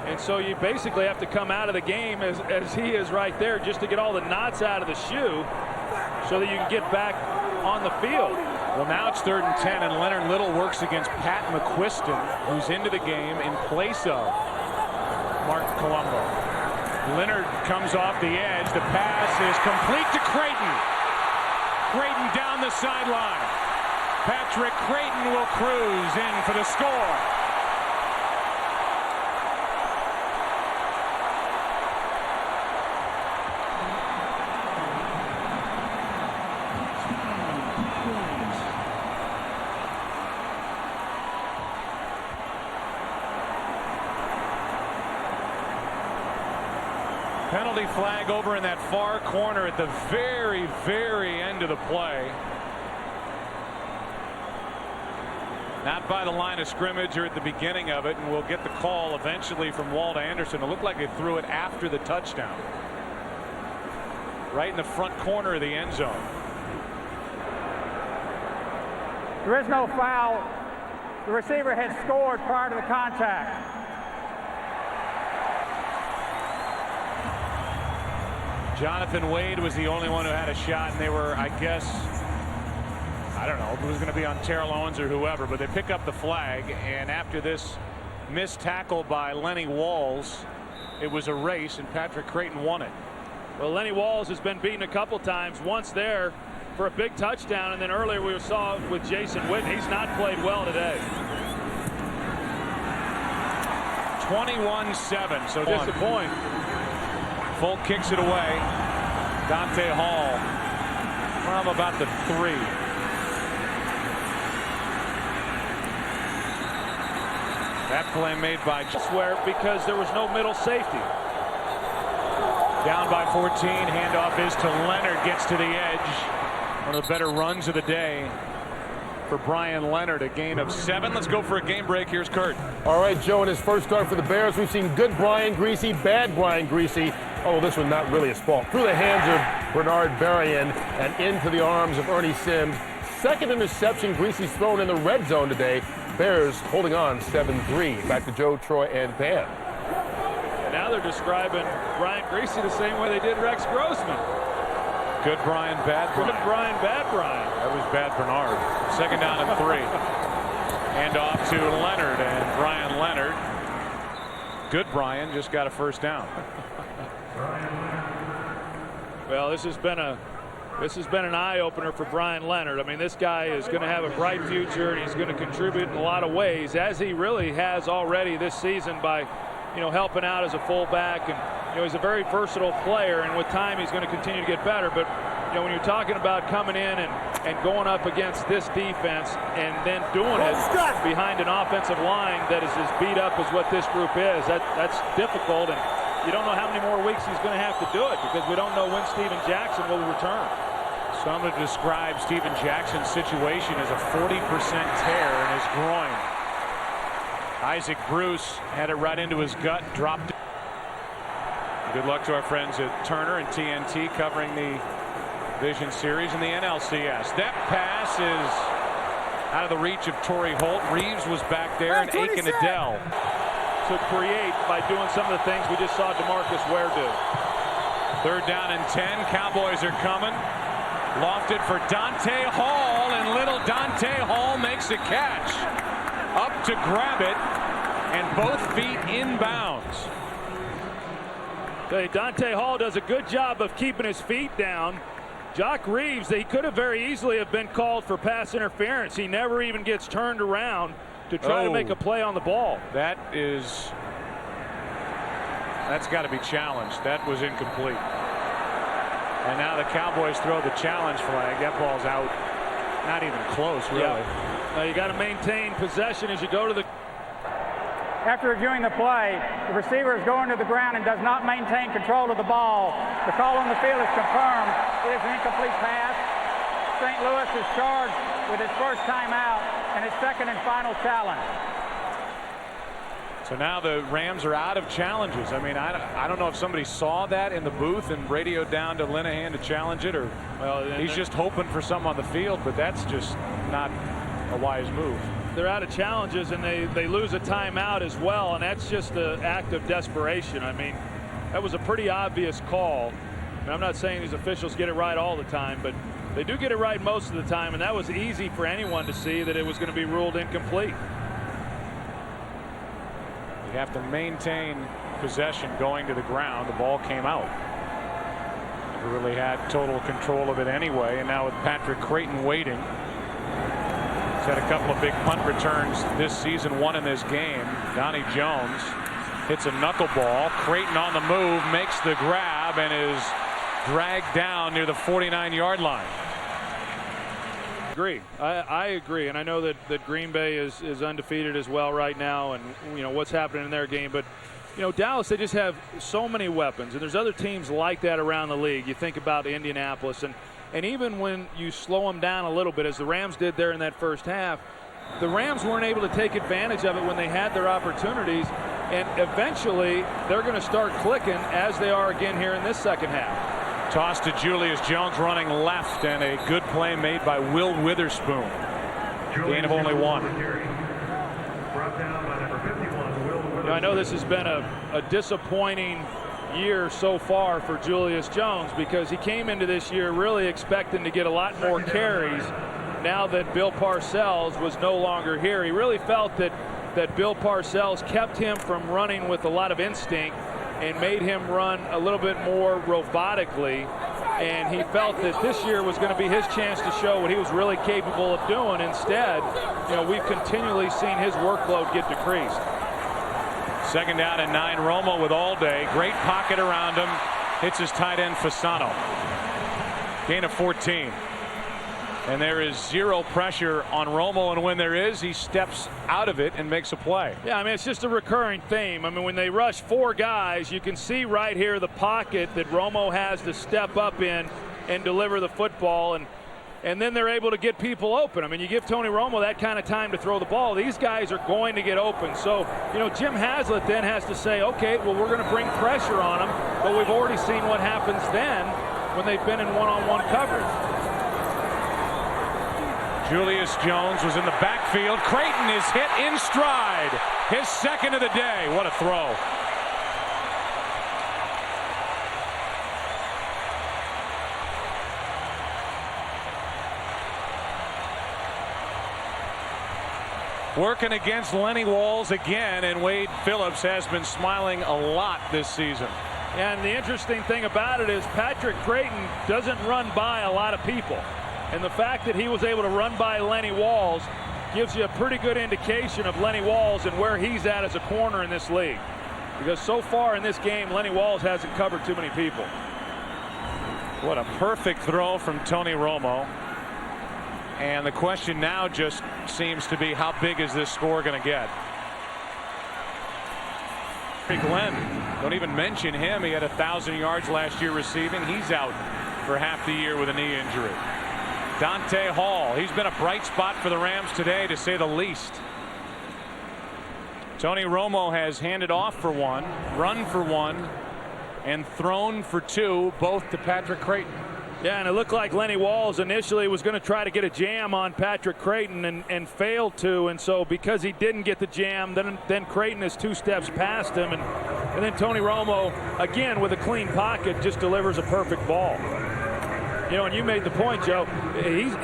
And so you basically have to come out of the game as he is right there just to get all the knots out of the shoe so that you can get back on the field. Well, now it's 3rd and 10, and Leonard Little works against Pat McQuiston, who's into the game in place of Mark Colombo. Leonard comes off the edge. The pass is complete to Creighton. Creighton down the sideline. Patrick Creighton will cruise in for the score. Penalty flag over in that far corner at the very, very end of the play. Not by the line of scrimmage or at the beginning of it, and we'll get the call eventually from Walt Anderson. It looked like they threw it after the touchdown. Right in the front corner of the end zone. There is no foul. The receiver had scored prior to the contact. Jonathan Wade was the only one who had a shot, and they were, I guess, I don't know if it was going to be on Terrell Owens or whoever, but they pick up the flag, and after this missed tackle by Lenny Walls, it was a race, and Patrick Creighton won it. Well, Lenny Walls has been beaten a couple times, once there for a big touchdown, and then earlier we saw with Jason Witten. He's not played well today. 21-7, so disappointing. Folk kicks it away. Dante Hall from about the 3. That play made by Swear because there was no middle safety. Down by 14. Handoff is to Leonard. Gets to the edge. One of the better runs of the day for Brian Leonard, a gain of 7. Let's go for a game break. Here's Kurt. All right, Joe, in his first start for the Bears, we've seen good Brian Griese, bad Brian Griese. Oh, this one not really his fault. Through the hands of Bernard Berrien and into the arms of Ernie Sims. Second interception Griese's thrown in the red zone today. Bears holding on 7-3. Back to Joe, Troy, and Pam. Now they're describing Brian Griese the same way they did Rex Grossman. Good Brian, bad Brian. Good Brian, bad Brian. That was bad Bernard. Second down and 3. Hand off to Leonard, and Brian Leonard. Good Brian just got a first down. Well, this has been an eye-opener for Brian Leonard. I mean, this guy is going to have a bright future, and he's going to contribute in a lot of ways, as he really has already this season by, helping out as a fullback. And, he's a very versatile player, and with time he's going to continue to get better. But, when you're talking about coming in and going up against this defense and then doing it behind an offensive line that is as beat up as what this group is, that's difficult. And you don't know how many more weeks he's going to have to do it because we don't know when Steven Jackson will return. Some would describe Steven Jackson's situation as a 40% tear in his groin. Isaac Bruce had it right into his gut, dropped it. Good luck to our friends at Turner and TNT covering the Vision Series and the NLCS. That pass is out of the reach of Torrey Holt. Reeves was back there, and Aiken Adele to create by doing some of the things we just saw DeMarcus Ware do. Third down and 10. Cowboys are coming. Lofted for Dante Hall, and little Dante Hall makes a catch. Up to grab it, and both feet inbounds. Okay, Dante Hall does a good job of keeping his feet down. Jock Reeves, he could have very easily have been called for pass interference. He never even gets turned around to try to make a play on the ball. That's got to be challenged. That was incomplete. And now the Cowboys throw the challenge flag. That ball's out. Not even close, really. Yeah. Now you got to maintain possession as you go to the. After reviewing the play, the receiver is going to the ground and does not maintain control of the ball. The call on the field is confirmed. It is an incomplete pass. St. Louis is charged with his first timeout and his second and final challenge. So now the Rams are out of challenges. I mean, I don't know if somebody saw that in the booth and radioed down to Linehan to challenge it, or he's just hoping for something on the field, but that's just not a wise move. They're out of challenges, and they lose a timeout as well, and that's just an act of desperation. I mean, that was a pretty obvious call. And I'm not saying these officials get it right all the time, but they do get it right most of the time, and that was easy for anyone to see that it was going to be ruled incomplete. You have to maintain possession going to the ground. The ball came out. Never really had total control of it anyway, and now with Patrick Creighton waiting. He's had a couple of big punt returns this season, one in this game. Donnie Jones hits a knuckleball. Creighton on the move, makes the grab, and is dragged down near the 49-yard line. I agree, and I know that Green Bay is undefeated as well right now, and what's happening in their game. But Dallas, they just have so many weapons, and there's other teams like that around the league. You think about Indianapolis, and even when you slow them down a little bit, as the Rams did there in that first half, the Rams weren't able to take advantage of it when they had their opportunities, and eventually they're going to start clicking as they are again here in this second half. Toss to Julius Jones running left, and a good play made by Will Witherspoon. Gain of only 1. I know this has been a disappointing year so far for Julius Jones, because he came into this year really expecting to get a lot more carries. Now that Bill Parcells was no longer here, he really felt that Bill Parcells kept him from running with a lot of instinct and made him run a little bit more robotically, and he felt that this year was going to be his chance to show what he was really capable of doing. Instead, we've continually seen his workload get decreased. Second down and 9. Romo with all day. Great pocket around him. Hits his tight end Fasano. Gain of 14. And there is zero pressure on Romo, and when there is, he steps out of it and makes a play. Yeah, I mean, it's just a recurring theme. I mean, when they rush 4 guys, you can see right here the pocket that Romo has to step up in and deliver the football. And and then they're able to get people open. I mean, you give Tony Romo that kind of time to throw the ball, these guys are going to get open. So, you know, Jim Haslett then has to say, okay, well, we're going to bring pressure on them, but we've already seen what happens then when they've been in one-on-one coverage. Julius Jones was in the backfield. Creighton is hit in stride. His second of the day. What a throw. Working against Lenny Walls again, and Wade Phillips has been smiling a lot this season. And the interesting thing about it is Patrick Creighton doesn't run by a lot of people. And the fact that he was able to run by Lenny Walls gives you a pretty good indication of Lenny Walls and where he's at as a corner in this league. Because so far in this game, Lenny Walls hasn't covered too many people. What a perfect throw from Tony Romo. And the question now just seems to be, how big is this score going to get? Glenn, don't even mention him. He had 1,000 yards last year receiving. He's out for half the year with a knee injury. Dante Hall, he's been a bright spot for the Rams today, to say the least. Tony Romo has handed off for one, run for one, and thrown for two, both to Patrick Creighton. Yeah, and it looked like Lenny Walls initially was going to try to get a jam on Patrick Creighton and failed to. And so because he didn't get the jam, then Creighton is 2 steps past him. And then Tony Romo, again with a clean pocket, just delivers a perfect ball. You know, and you made the point, Joe.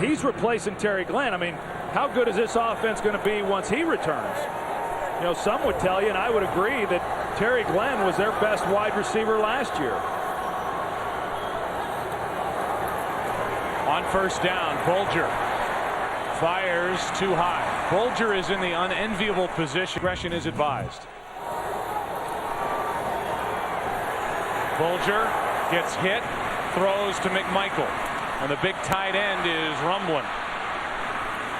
He's replacing Terry Glenn. I mean, how good is this offense going to be once he returns? You know, some would tell you, and I would agree, that Terry Glenn was their best wide receiver last year. On first down, Bulger fires too high. Bulger is in the unenviable position. Aggression is advised. Bulger gets hit, throws to McMichael, and the big tight end is rumbling.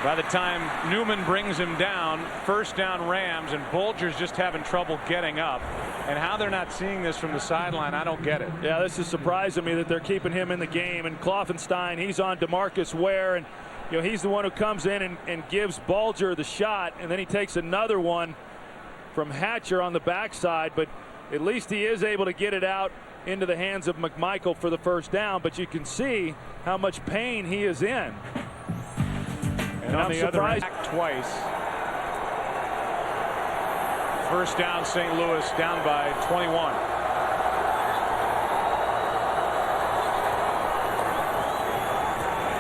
By the time Newman brings him down, first down Rams, and Bulger's just having trouble getting up. And how they're not seeing this from the sideline, I don't get it. Yeah, this is surprising me that they're keeping him in the game. And Kloffenstein, he's on DeMarcus Ware, and you know, he's the one who comes in and gives Bulger the shot, and then he takes another one from Hatcher on the backside. But at least he is able to get it out into the hands of McMichael for the first down. But you can see how much pain he is in. And on the other end, twice. First down, St. Louis down by 21.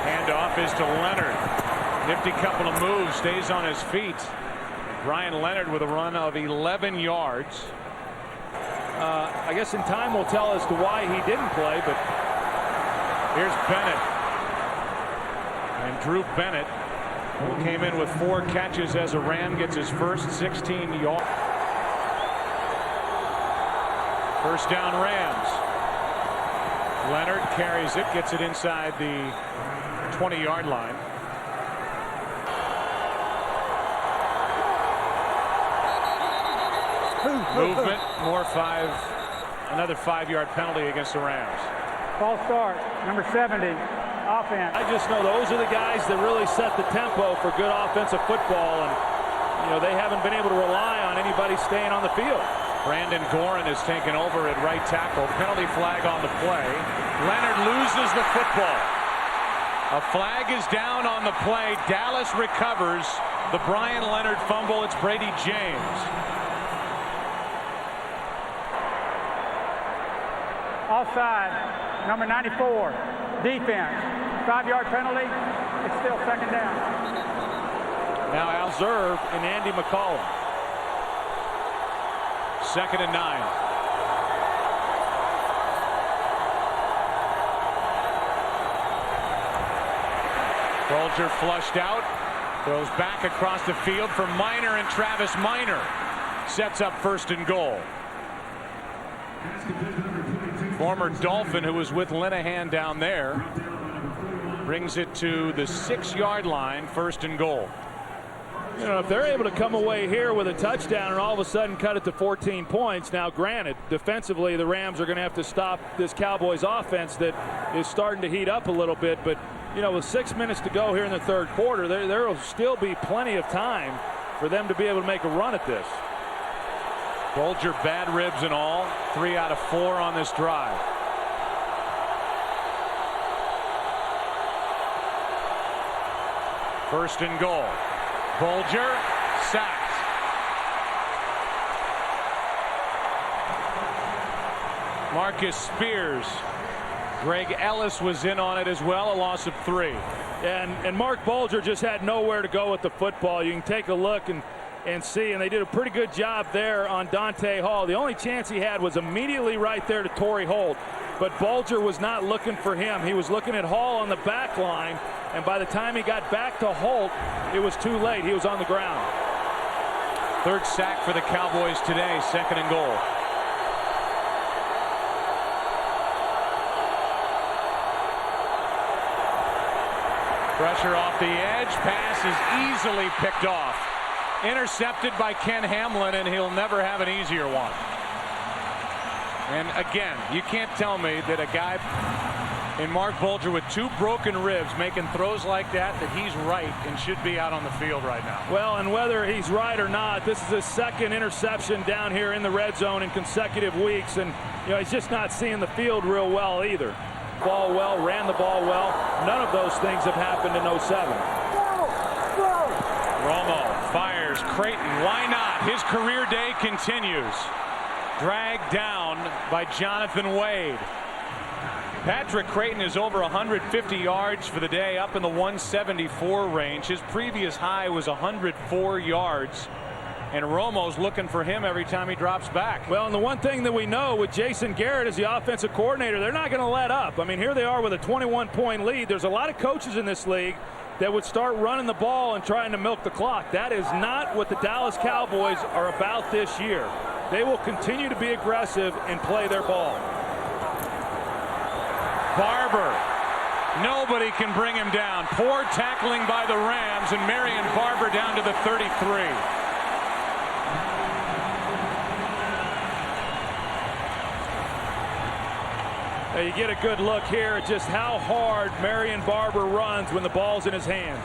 Handoff is to Leonard. Nifty couple of moves, stays on his feet. Brian Leonard with a run of 11 yards. I guess in time will tell as to why he didn't play, but here's Bennett. And Drew Bennett, who came in with 4 catches as a Ram, gets his first 16 yards. First down Rams. Leonard carries it, gets it inside the 20-yard line. Movement, another 5-yard penalty against the Rams. False start, number 70, offense. I just know those are the guys that really set the tempo for good offensive football, and you know, they haven't been able to rely on anybody staying on the field. Brandon Gorin has taken over at right tackle. Penalty flag on the play. Leonard loses the football. A flag is down on the play. Dallas recovers the Brian Leonard fumble. It's Brady James. Offside, number 94, defense. 5-yard penalty. It's still second down. Now Al Zerv and Andy McCollum. 2nd and 9. Bulger flushed out. Throws back across the field for Minor, and Travis Minor sets up 1st and goal. Former Dolphin, who was with Linehan down there, brings it to the 6-yard line, 1st and goal. You know, if they're able to come away here with a touchdown and all of a sudden cut it to 14 points, now granted, defensively the Rams are going to have to stop this Cowboys offense that is starting to heat up a little bit. But, you know, with 6 minutes to go here in the third quarter, there will still be plenty of time for them to be able to make a run at this. Bulger, bad ribs and all, 3 out of 4 on this drive. First and goal. Bulger sacked. Marcus Spears. Greg Ellis was in on it as well, a loss of 3. And Mark Bulger just had nowhere to go with the football. You can take a look and see, and they did a pretty good job there on Dante Hall. The only chance he had was immediately right there to Torrey Holt, but Bulger was not looking for him. He was looking at Hall on the back line, and by the time he got back to Holt, it was too late. He was on the ground. Third sack for the Cowboys today, second and goal. Pressure off the edge, pass is easily picked off. Intercepted by Ken Hamlin, and he'll never have an easier one. And again, you can't tell me that a guy in Mark Bulger with 2 broken ribs making throws like that he's right and should be out on the field right now. Well, and whether he's right or not, this is his second interception down here in the red zone in consecutive weeks, and you know, he's just not seeing the field real well either. Ball well, ran the ball well. None of those things have happened in 07. Romo fires Creighton. Why not? His career day continues. Dragged down by Jonathan Wade. Patrick Creighton is over 150 yards for the day, up in the 174 range. His previous high was 104 yards. And Romo's looking for him every time he drops back. Well, and the one thing that we know with Jason Garrett as the offensive coordinator, they're not going to let up. I mean, here they are with a 21-point lead. There's a lot of coaches in this league that would start running the ball and trying to milk the clock. That is not what the Dallas Cowboys are about this year. They will continue to be aggressive and play their ball. Barber. Nobody can bring him down. Poor tackling by the Rams, and Marion Barber down to the 33. Now you get a good look here at just how hard Marion Barber runs when the ball's in his hand.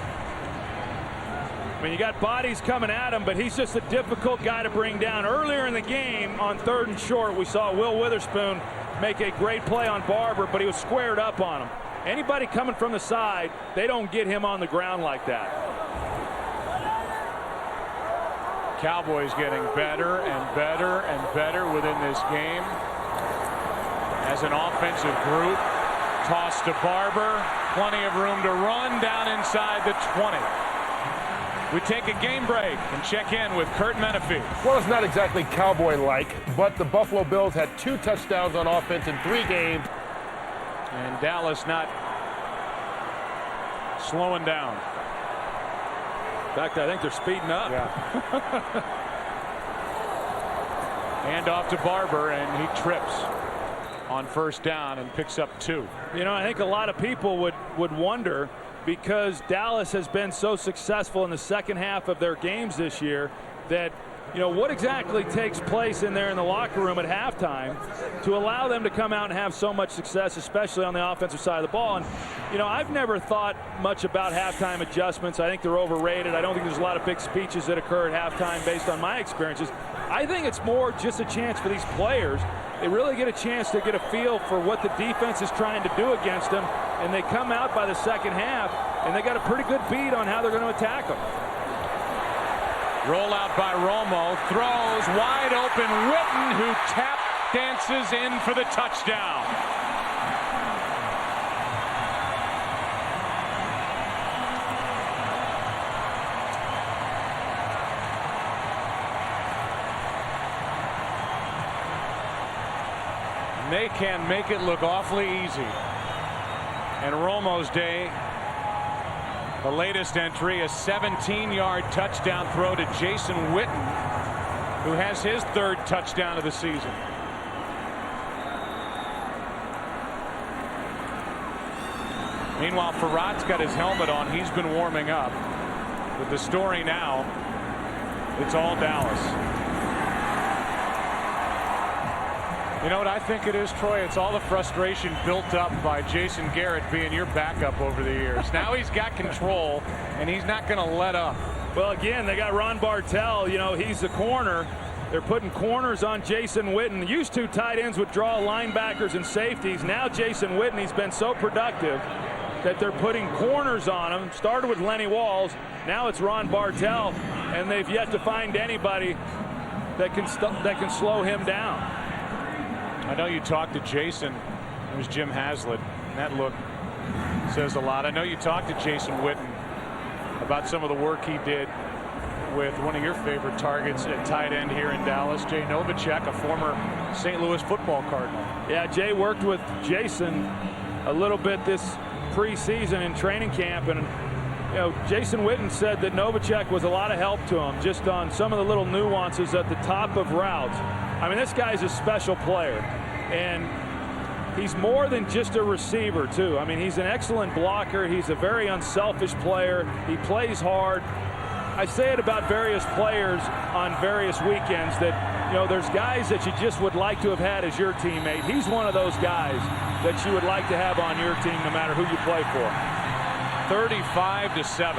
I mean, you got bodies coming at him, but he's just a difficult guy to bring down. Earlier in the game on 3rd and short, we saw Will Witherspoon make a great play on Barber, but he was squared up on him. Anybody coming from the side, they don't get him on the ground like that. Cowboys getting better and better and better within this game. As an offensive group, toss to Barber, plenty of room to run down inside the 20. We take a game break and check in with Kurt Menefee. Well, it's not exactly Cowboy-like, but the Buffalo Bills had 2 touchdowns on offense in 3 games. And Dallas not slowing down. In fact, I think they're speeding up. Yeah. Hand off to Barber, and he trips on first down and picks up 2. You know, I think a lot of people would wonder, because Dallas has been so successful in the second half of their games this year, that, you know, what exactly takes place in there in the locker room at halftime to allow them to come out and have so much success, especially on the offensive side of the ball. And, you know, I've never thought much about halftime adjustments. I think they're overrated. I don't think there's a lot of big speeches that occur at halftime based on my experiences. I think it's more just a chance for these players. They really get a chance to get a feel for what the defense is trying to do against them, and they come out by the second half, and they got a pretty good beat on how they're going to attack them. Rollout by Romo, throws wide open. Witten, who tap dances in for the touchdown. They can make it look awfully easy. And Romo's day, the latest entry, a 17-yard touchdown throw to Jason Witten, who has his 3rd touchdown of the season. Meanwhile, Farrad's got his helmet on. He's been warming up. But the story now, it's all Dallas. You know what I think it is, Troy? It's all the frustration built up by Jason Garrett being your backup over the years. Now he's got control, and he's not going to let up. Well, again, they got Ron Bartell. You know, he's the corner. They're putting corners on Jason Witten. Used to tight ends would draw linebackers and safeties. Now Jason Witten, he's been so productive that they're putting corners on him. Started with Lenny Walls. Now it's Ron Bartell, and they've yet to find anybody that can slow him down. I know you talked to Jason. It was Jim Haslett. And that look says a lot. I know you talked to Jason Witten about some of the work he did with one of your favorite targets at tight end here in Dallas, Jay Novacek, a former St. Louis football Cardinal. Yeah, Jay worked with Jason a little bit this preseason in training camp, and you know, Jason Witten said that Novacek was a lot of help to him just on some of the little nuances at the top of routes. I mean, this guy's a special player, and he's more than just a receiver, too. I mean, he's an excellent blocker. He's a very unselfish player. He plays hard. I say it about various players on various weekends that, you know, there's guys that you just would like to have had as your teammate. He's one of those guys that you would like to have on your team no matter who you play for. 35-7.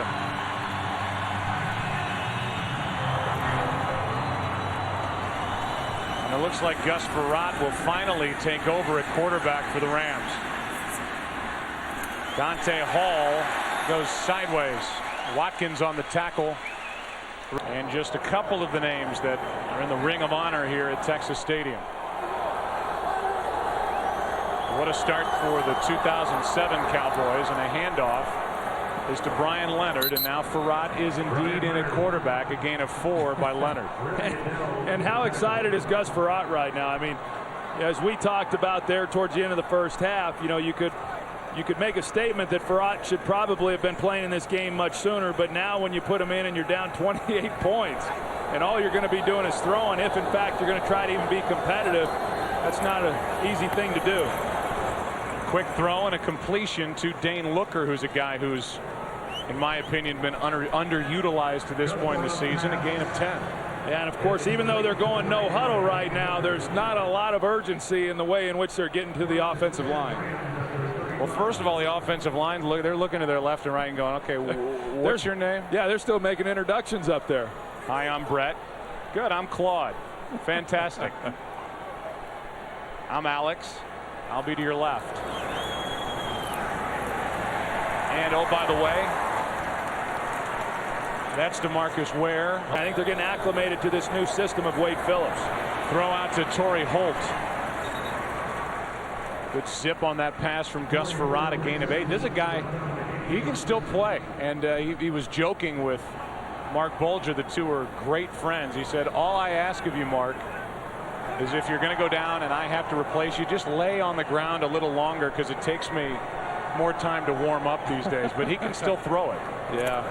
And it looks like Gus Frerotte will finally take over at quarterback for the Rams. Dante Hall goes sideways. Watkins on the tackle. And just a couple of the names that are in the Ring of Honor here at Texas Stadium. What a start for the 2007 Cowboys, and a handoff is to Brian Leonard, and now Frerotte is indeed in at quarterback, a gain of 4 by Leonard. And how excited is Gus Frerotte right now? I mean, as we talked about there towards the end of the first half, you know, you could make a statement that Frerotte should probably have been playing in this game much sooner, but now when you put him in and you're down 28 points and all you're going to be doing is throwing, if in fact you're going to try to even be competitive, that's not an easy thing to do. Quick throw and a completion to Dane Looker, who's a guy who's, in my opinion, been underutilized to this point in the season. A gain of 10. And of course, even though they're going no huddle right now, there's not a lot of urgency in the way in which they're getting to the offensive line. Well, first of all, the offensive line, they're looking to their left and right and going, okay, what's your name? Yeah, they're still making introductions up there. Hi, I'm Brett. Good, I'm Claude. Fantastic. I'm Alex. I'll be to your left. And oh, by the way, that's DeMarcus Ware. I think they're getting acclimated to this new system of Wade Phillips. Throw out to Torrey Holt. Good zip on that pass from Gus Frerotte, a gain of 8. This is a guy, he can still play. And he was joking with Mark Bulger. The two are great friends. He said, all I ask of you, Mark, is if you're going to go down and I have to replace you, just lay on the ground a little longer, because it takes me more time to warm up these days. But he can still throw it. Yeah.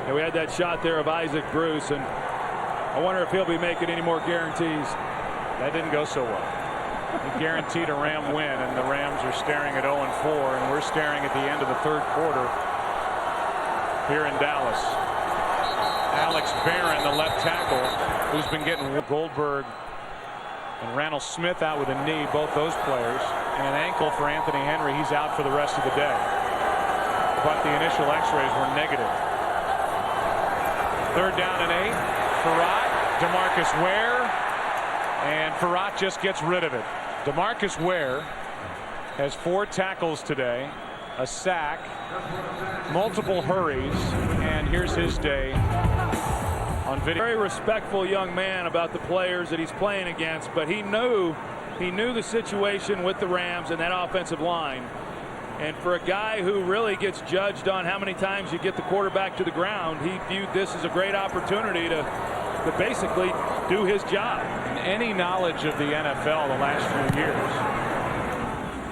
And we had that shot there of Isaac Bruce, and I wonder if he'll be making any more guarantees. That didn't go so well. He guaranteed a Ram win, and the Rams are staring at 0-4, and we're staring at the end of the third quarter here in Dallas. Alex Barron, the left tackle, who's been getting Goldberg and Randall Smith out with a knee, both those players, and an ankle for Anthony Henry. He's out for the rest of the day. But the initial x-rays were negative. Third down and 8. Frerotte, DeMarcus Ware, and Frerotte just gets rid of it. DeMarcus Ware has 4 tackles today, a sack, multiple hurries, and here's his day on video. Very respectful young man about the players that he's playing against, but he knew the situation with the Rams and that offensive line. And for a guy who really gets judged on how many times you get the quarterback to the ground, he viewed this as a great opportunity to basically do his job. And any knowledge of the NFL the last few years.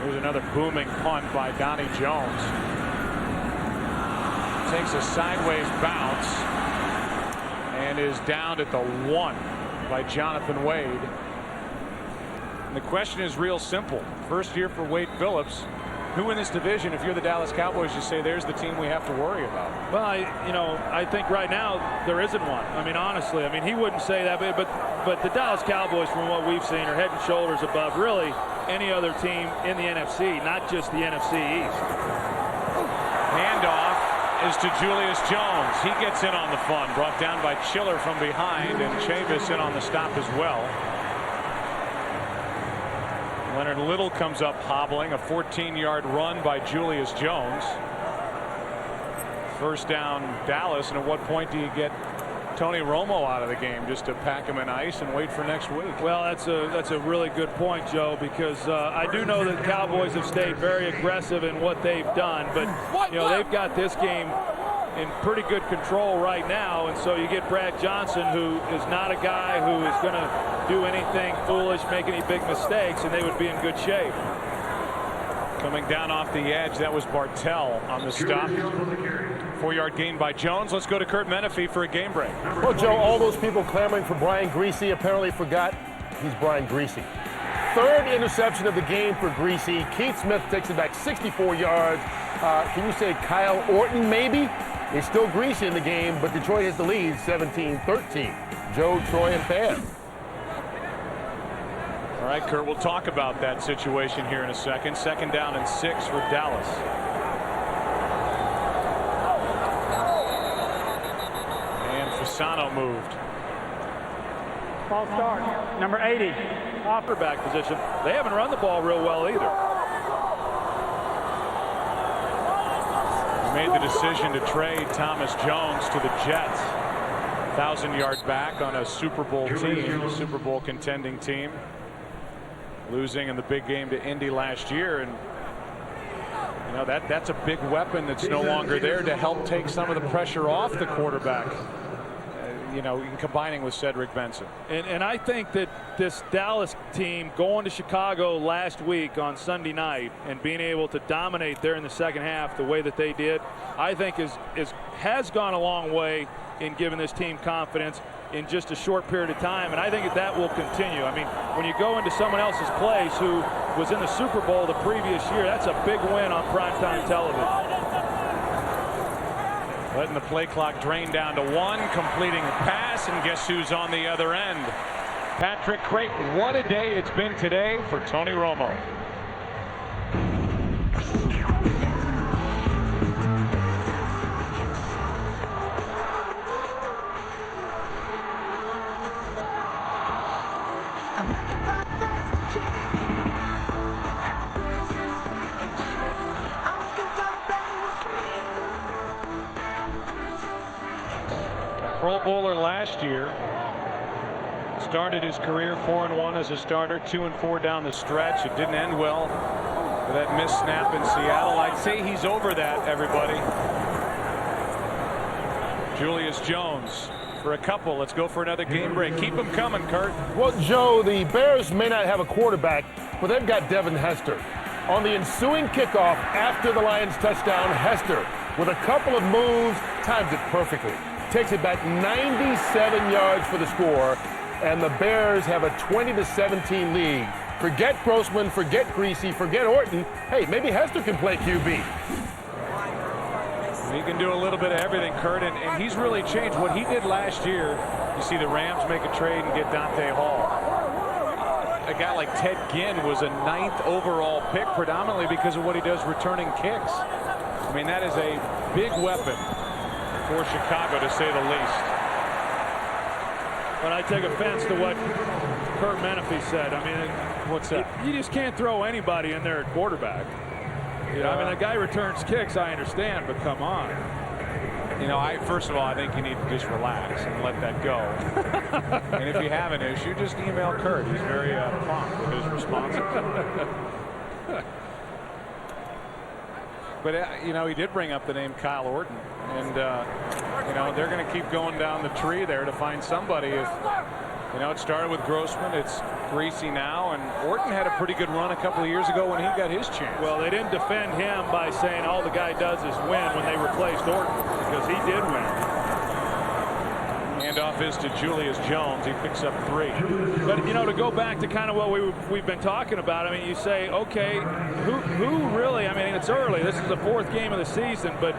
Here's another booming punt by Donnie Jones. Takes a sideways bounce and is down at the 1 by Jonathan Wade. And the question is real simple. First year for Wade Phillips. Who in this division, if you're the Dallas Cowboys, you say there's the team we have to worry about? Well, I think right now there isn't one. I mean, honestly, he wouldn't say that, but the Dallas Cowboys, from what we've seen, are head and shoulders above really any other team in the NFC, not just the NFC East. Handoff is to Julius Jones. He gets in on the fun, brought down by Chiller from behind, and Chavis in on the stop as well. Leonard Little comes up hobbling. A 14-yard run by Julius Jones. First down Dallas, and at what point do you get Tony Romo out of the game, just to pack him in ice and wait for next week? Well, that's a really good point, Joe, because I do know that Cowboys have stayed very aggressive in what they've done, but they've got this game in pretty good control right now, and so you get Brad Johnson, who is not a guy who is going to do anything foolish, make any big mistakes, and they would be in good shape. Coming down off the edge, that was Bartell on the stop. 4-yard gain by Jones. Let's go to Kurt Menefee for a game break. Well, Joe, all those people clamoring for Brian Griese apparently forgot he's Brian Griese. Third interception of the game for Griese. Keith Smith takes it back 64 yards. Can you say Kyle Orton maybe? It's still Griese in the game, but Detroit has the lead 17-13. Joe, Troy, and Pam. All right, Kurt, we'll talk about that situation here in a second. 2nd down and 6 for Dallas. And Fasano moved. False start. Number 80. Offer back position. They haven't run the ball real well either. Made the decision to trade Thomas Jones to the Jets. 1,000-yard back on a Super Bowl team, a Super Bowl contending team. Losing in the big game to Indy last year, and that's a big weapon that's no longer there to help take some of the pressure off the quarterback. In combining with Cedric Benson. And I think that this Dallas team going to Chicago last week on Sunday night and being able to dominate there in the second half the way that they did, I think has gone a long way in giving this team confidence in just a short period of time, and I think that will continue. When you go into someone else's place who was in the Super Bowl the previous year, that's a big win on primetime television. Letting the play clock drain down to 1, completing the pass, and guess who's on the other end? Patrick Creighton. What a day it's been today for Tony Romo. Pro Bowler last year. Started his career 4-1 as a starter, 2-4 down the stretch. It didn't end well with that missed snap in Seattle. I'd say he's over that, everybody. Julius Jones for a couple. Let's go for another game break. Keep them coming, Kurt. Well, Joe, the Bears may not have a quarterback, but they've got Devin Hester. On the ensuing kickoff after the Lions touchdown, Hester, with a couple of moves, times it perfectly. Takes it back 97 yards for the score, and the Bears have a 20-17 lead. Forget Grossman, forget Griese, forget Orton. Hey, maybe Hester can play QB. He can do a little bit of everything, Kurt, and he's really changed. What he did last year, you see the Rams make a trade and get Dante Hall. A guy like Ted Ginn was a 9th overall pick, predominantly because of what he does returning kicks. That is a big weapon for Chicago, to say the least. But I take offense to what Kurt Menefee said. What's that? You just can't throw anybody in there at quarterback. The guy returns kicks, I understand, but come on. First of all, I think you need to just relax and let that go. And if you have an issue, just email Kurt. He's very prompt with his responses. But, he did bring up the name Kyle Orton. And, they're going to keep going down the tree there to find somebody. If it started with Grossman, it's Griese now. And Orton had a pretty good run a couple of years ago when he got his chance. Well, they didn't defend him by saying all the guy does is win when they replaced Orton, because he did win. Handoff is to Julius Jones. He picks up 3. But, you know, to go back to kind of what we've been talking about, I mean, you say, okay, who really, I mean, it's early. This is the 4th game of the season, but,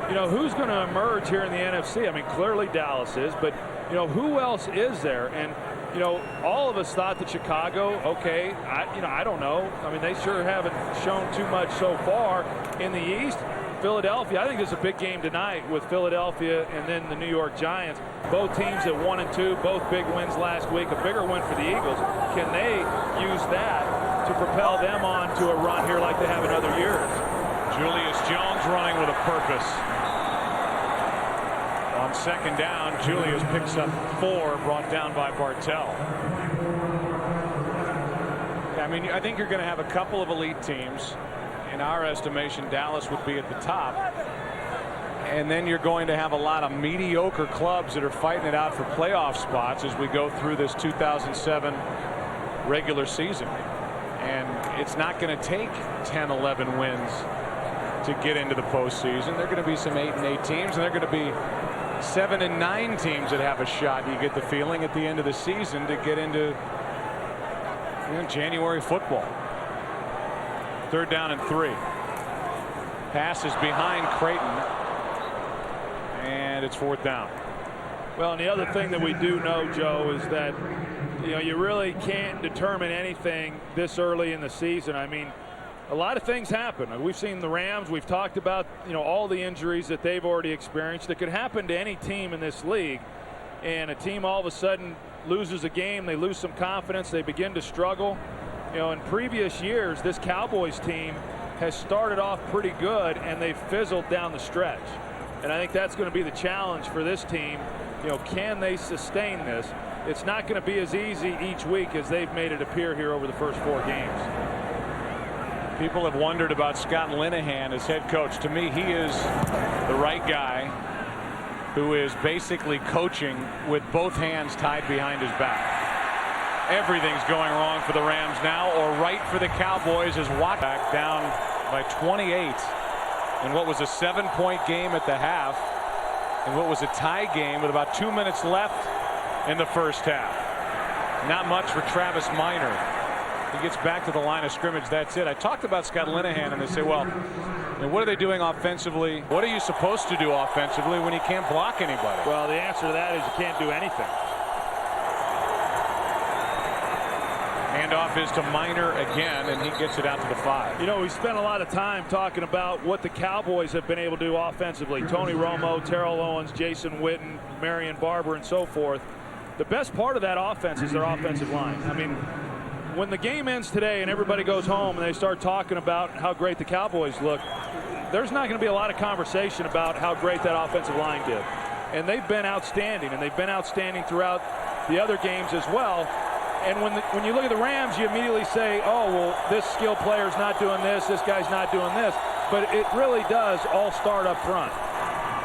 you know, who's going to emerge here in the NFC? I mean, clearly Dallas is, but, you know, who else is there? And, you know, all of us thought that Chicago, okay, I don't know. I mean, they sure haven't shown too much so far. In the East, Philadelphia, I think there's a big game tonight with Philadelphia and then the New York Giants. Both teams at 1 and 2, both big wins last week, a bigger win for the Eagles. Can they use that to propel them on to a run here like they have in other years? Julius Jones running with a purpose. On 2nd down, Julius picks up 4, brought down by Bartell. I mean, I think you're going to have a couple of elite teams. In our estimation, Dallas would be at the top. And then you're going to have a lot of mediocre clubs that are fighting it out for playoff spots as we go through this 2007 regular season. And it's not going to take 10, 11 wins to get into the postseason. There are going to be some 8 and 8 teams, and there are going to be 7 and 9 teams that have a shot. You get the feeling at the end of the season to get into January football. 3rd down and 3. Pass is behind Creighton, and it's 4th down. Well, and the other thing that we do know, Joe, is that, you know, you really can't determine anything this early in the season. I mean, a lot of things happen. We've seen the Rams. We've talked about, you know, all the injuries that they've already experienced. It could happen to any team in this league, and a team all of a sudden loses a game. They lose some confidence. They begin to struggle. You know, in previous years, this Cowboys team has started off pretty good, and they've fizzled down the stretch. And I think that's going to be the challenge for this team. You know, can they sustain this? It's not going to be as easy each week as they've made it appear here over the first 4 games. People have wondered about Scott Linehan as head coach. To me, he is the right guy who is basically coaching with both hands tied behind his back. Everything's going wrong for the Rams now, or right for the Cowboys as Watt back down by 28 in what was a 7-point game at the half, and what was a tie game with about 2 minutes left in the first half. Not much for Travis Minor. He gets back to the line of scrimmage. That's it. I talked about Scott Linehan, and they say, well, what are they doing offensively? What are you supposed to do offensively when you can't block anybody? Well, the answer to that is you can't do anything. Handoff is to Minor again, and he gets it out to the 5. You know, we spent a lot of time talking about what the Cowboys have been able to do offensively. Tony Romo, Terrell Owens, Jason Witten, Marion Barber, and so forth. The best part of that offense is their offensive line. I mean, when the game ends today and everybody goes home and they start talking about how great the Cowboys look, there's not going to be a lot of conversation about how great that offensive line did. And they've been outstanding, and they've been outstanding throughout the other games as well. And when you look at the Rams, you immediately say, oh, well, this skilled player's not doing this guy's not doing this. But it really does all start up front.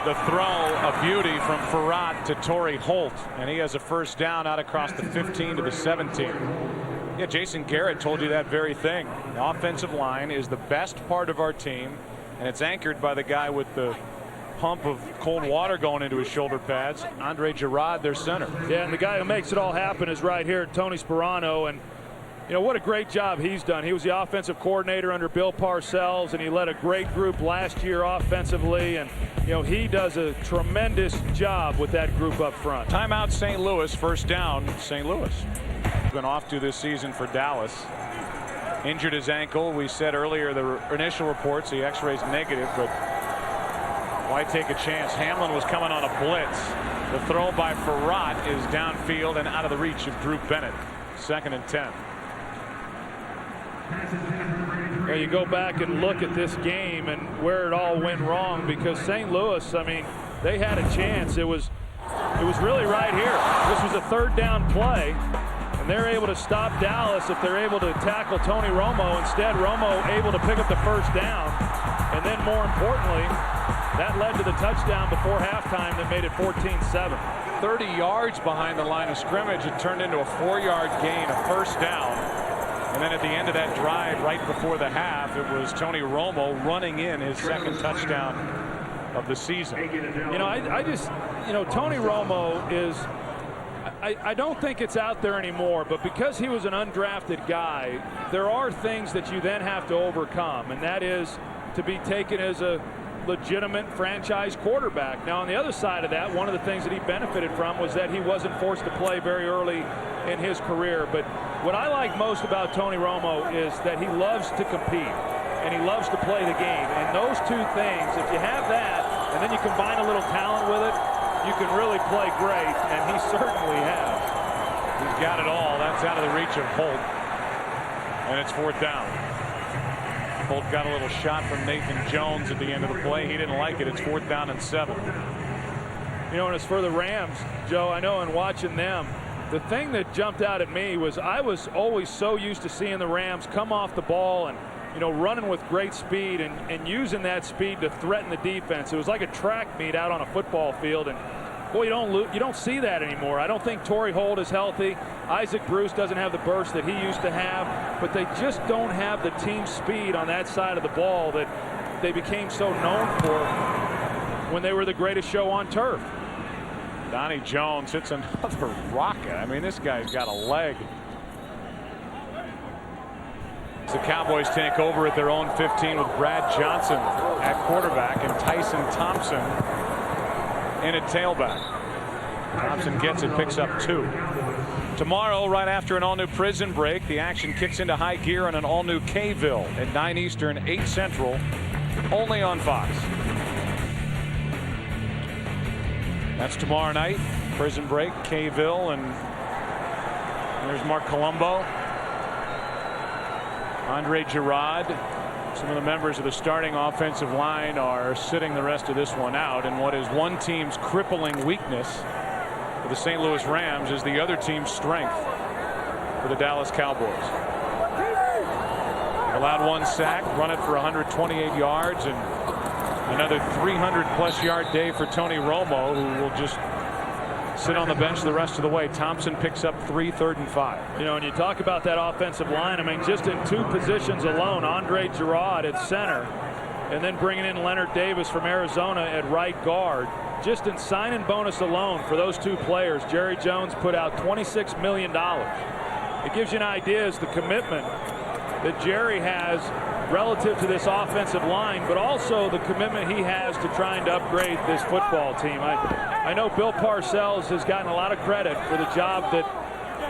The throw, a beauty from Farrat to Torrey Holt, and he has a first down out across the 15 to the 17. Yeah, Jason Garrett told you that very thing. The offensive line is the best part of our team, and it's anchored by the guy with the pump of cold water going into his shoulder pads, Andre Gerard, their center. Yeah, and the guy who makes it all happen is right here, Tony Sperano, and you know what a great job he's done. He was the offensive coordinator under Bill Parcells, and he led a great group last year offensively, and you know he does a tremendous job with that group up front. Timeout St. Louis, first down St. Louis. Been off to this season for Dallas. Injured his ankle. We said earlier the initial reports, the x-ray's negative, but why take a chance? Hamlin was coming on a blitz. The throw by Farrat is downfield and out of the reach of Drew Bennett. 2nd and 10. Well, you go back and look at this game and where it all went wrong, because St. Louis, I mean, they had a chance. It was really right here. This was a 3rd down play, and they're able to stop Dallas if they're able to tackle Tony Romo. Instead, Romo able to pick up the first down, and then more importantly, that led to the touchdown before halftime that made it 14-7. 30 yards behind the line of scrimmage. It turned into a 4-yard gain, a first down. And then at the end of that drive, right before the half, it was Tony Romo running in his 2nd touchdown of the season. You know, I just, you know, Tony Romo is, I don't think it's out there anymore, but because he was an undrafted guy, there are things that you then have to overcome, and that is to be taken as a legitimate franchise quarterback. Now, on the other side of that, one of the things that he benefited from was that he wasn't forced to play very early in his career. But what I like most about Tony Romo is that he loves to compete and he loves to play the game. And those two things, if you have that and then you combine a little talent with it, you can really play great, and he certainly has. He's got it all. That's out of the reach of Holt, and it's 4th down. Holt got a little shot from Nathan Jones at the end of the play. He didn't like it. It's 4th down and 7. You know, and as for the Rams, Joe, I know in watching them, the thing that jumped out at me was I was always so used to seeing the Rams come off the ball and, you know, running with great speed and using that speed to threaten the defense. It was like a track meet out on a football field, and boy, you don't see that anymore. I don't think Torrey Holt is healthy. Isaac Bruce doesn't have the burst that he used to have, but they just don't have the team speed on that side of the ball that they became so known for when they were the greatest show on turf. Donnie Jones hits another rocket. I mean, this guy's got a leg. The Cowboys take over at their own 15 with Brad Johnson at quarterback and Tyson Thompson in at tailback. Thompson gets it, picks up 2. Tomorrow, right after an all-new prison break, the action kicks into high gear on an all-new K-ville at 9 Eastern, 8 Central, only on Fox. That's tomorrow night. Prison break, K-ville, and there's Mark Colombo, Andre Girard. Some of the members of the starting offensive line are sitting the rest of this one out, and what is one team's crippling weakness for the St. Louis Rams is the other team's strength for the Dallas Cowboys. Allowed 1 sack, run it for 128 yards, and another 300-plus yard day for Tony Romo, who will just sit on the bench the rest of the way. Thompson picks up 3, 3rd and 5. You know, when you talk about that offensive line, I mean, just in 2 positions alone, Andre Girard at center, and then bringing in Leonard Davis from Arizona at right guard. Just in sign-in bonus alone for those 2 players, Jerry Jones put out $26 million. It gives you an idea as the commitment that Jerry has relative to this offensive line, but also the commitment he has to trying to upgrade this football team. I know Bill Parcells has gotten a lot of credit for the job that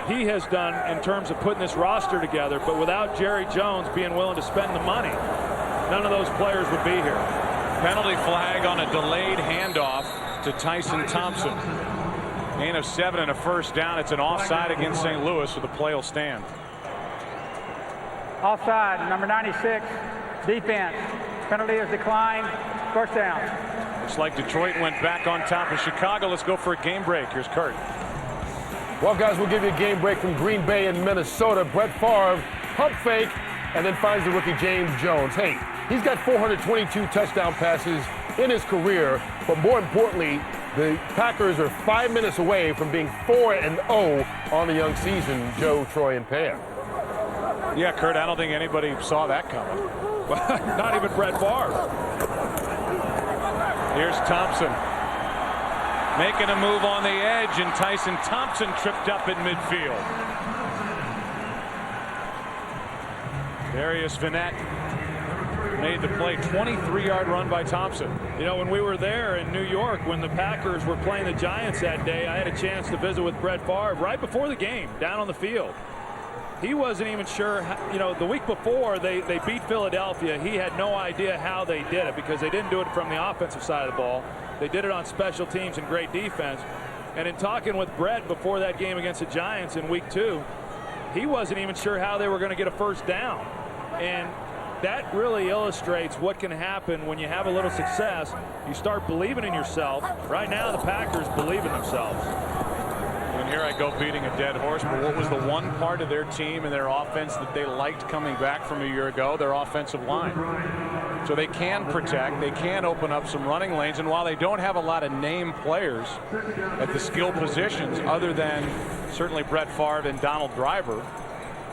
he has done in terms of putting this roster together, but without Jerry Jones being willing to spend the money, none of those players would be here. Penalty flag on a delayed handoff to Tyson Thompson. Gain of 7 and a 1st down. It's an offside against St. Louis, so the play will stand. Offside, number 96, defense. Penalty is declined. 1st down. Looks like Detroit went back on top of Chicago. Let's go for a game break. Here's Kurt. Well, guys, we'll give you a game break from Green Bay and Minnesota. Brett Favre, pump fake, and then finds the rookie James Jones. Hey, he's got 422 touchdown passes in his career, but more importantly, the Packers are 5 minutes away from being 4-0 on the young season. Joe, Troy, and Pam. Yeah, Kurt, I don't think anybody saw that coming. Not even Brett Favre. Here's Thompson making a move on the edge, and Tyson Thompson tripped up at midfield. Darius Vanette made the play. 23-yard run by Thompson. You know, when we were there in New York, when the Packers were playing the Giants that day, I had a chance to visit with Brett Favre right before the game down on the field. He wasn't even sure, you know, the week before they beat Philadelphia, he had no idea how they did it because they didn't do it from the offensive side of the ball. They did it on special teams and great defense. And in talking with Brett before that game against the Giants in week 2, he wasn't even sure how they were going to get a 1st down. And that really illustrates what can happen when you have a little success. You start believing in yourself. Right now, the Packers believe in themselves. And here I go beating a dead horse, but what was the one part of their team and their offense that they liked coming back from a year ago? Their offensive line. So they can protect, they can open up some running lanes, and while they don't have a lot of name players at the skill positions other than certainly Brett Favre and Donald Driver,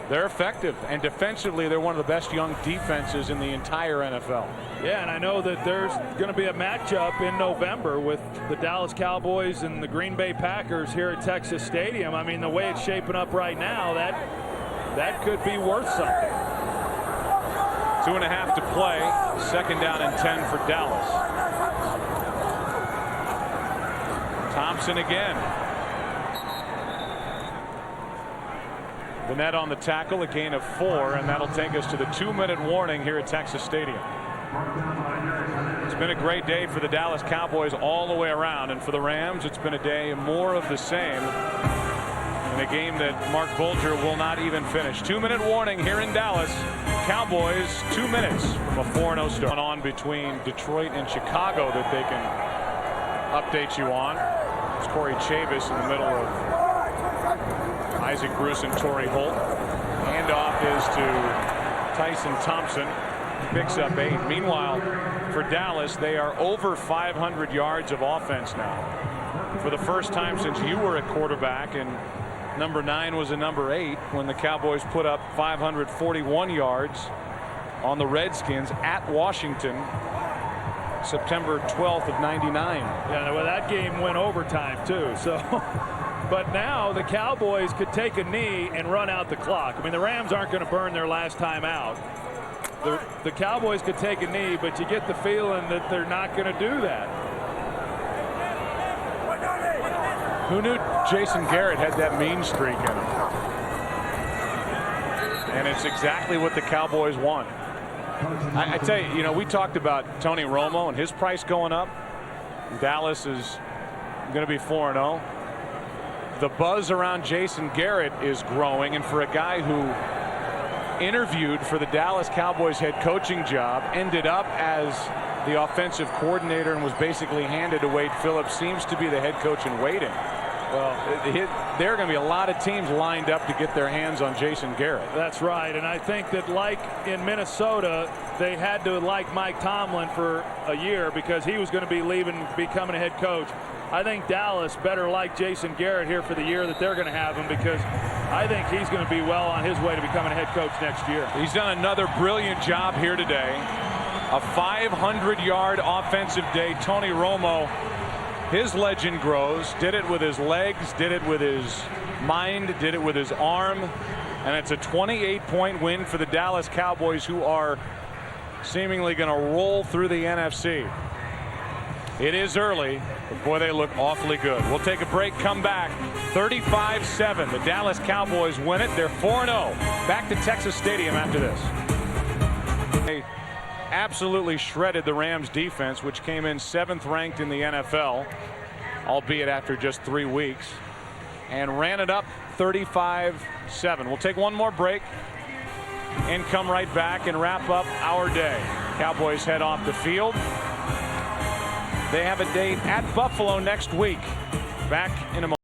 They're effective, and defensively, they're one of the best young defenses in the entire NFL. Yeah, and I know that there's going to be a matchup in November with the Dallas Cowboys and the Green Bay Packers here at Texas Stadium. I mean, the way it's shaping up right now, that could be worth something. 2.5 to play. 2nd down and 10 for Dallas. Thompson again. The net on the tackle, a gain of 4, and that'll take us to the 2-minute warning here at Texas Stadium. It's been a great day for the Dallas Cowboys all the way around, and for the Rams, it's been a day more of the same in a game that Mark Bulger will not even finish. 2-minute warning here in Dallas. Cowboys 2 minutes from a 4-0 start. On between Detroit and Chicago that they can update you on. It's Corey Chavis in the middle of Isaac Bruce and Torrey Holt. Handoff is to Tyson Thompson. Picks up 8. Meanwhile, for Dallas, they are over 500 yards of offense now. For the first time since you were at quarterback, and number 9 was a number 8 when the Cowboys put up 541 yards on the Redskins at Washington, September 12th of '99. Yeah, well, that game went overtime too. So. But now the Cowboys could take a knee and run out the clock. I mean, the Rams aren't going to burn their last time out. The Cowboys could take a knee, but you get the feeling that they're not going to do that. Who knew Jason Garrett had that mean streak in him? And it's exactly what the Cowboys want. I tell you, we talked about Tony Romo and his price going up. Dallas is going to be 4-0. The buzz around Jason Garrett is growing, and for a guy who interviewed for the Dallas Cowboys head coaching job, ended up as the offensive coordinator and was basically handed to Wade Phillips, seems to be the head coach in waiting. Well, there are going to be a lot of teams lined up to get their hands on Jason Garrett. That's right, and I think that like in Minnesota, they had to like Mike Tomlin for a year because he was going to be leaving, becoming a head coach. I think Dallas better like Jason Garrett here for the year that they're going to have him, because I think he's going to be well on his way to becoming a head coach next year. He's done another brilliant job here today. A 500-yard offensive day. Tony Romo, his legend grows. Did it with his legs, did it with his mind, did it with his arm. And it's a 28-point win for the Dallas Cowboys, who are seemingly going to roll through the NFC. It is early, but boy, they look awfully good. We'll take a break, come back. 35-7. The Dallas Cowboys win it. They're 4-0. Back to Texas Stadium after this. They absolutely shredded the Rams defense, which came in 7th ranked in the NFL, albeit after just 3 weeks, and ran it up 35-7. We'll take one more break and come right back and wrap up our day. Cowboys head off the field. They have a date at Buffalo next week. Back in a moment.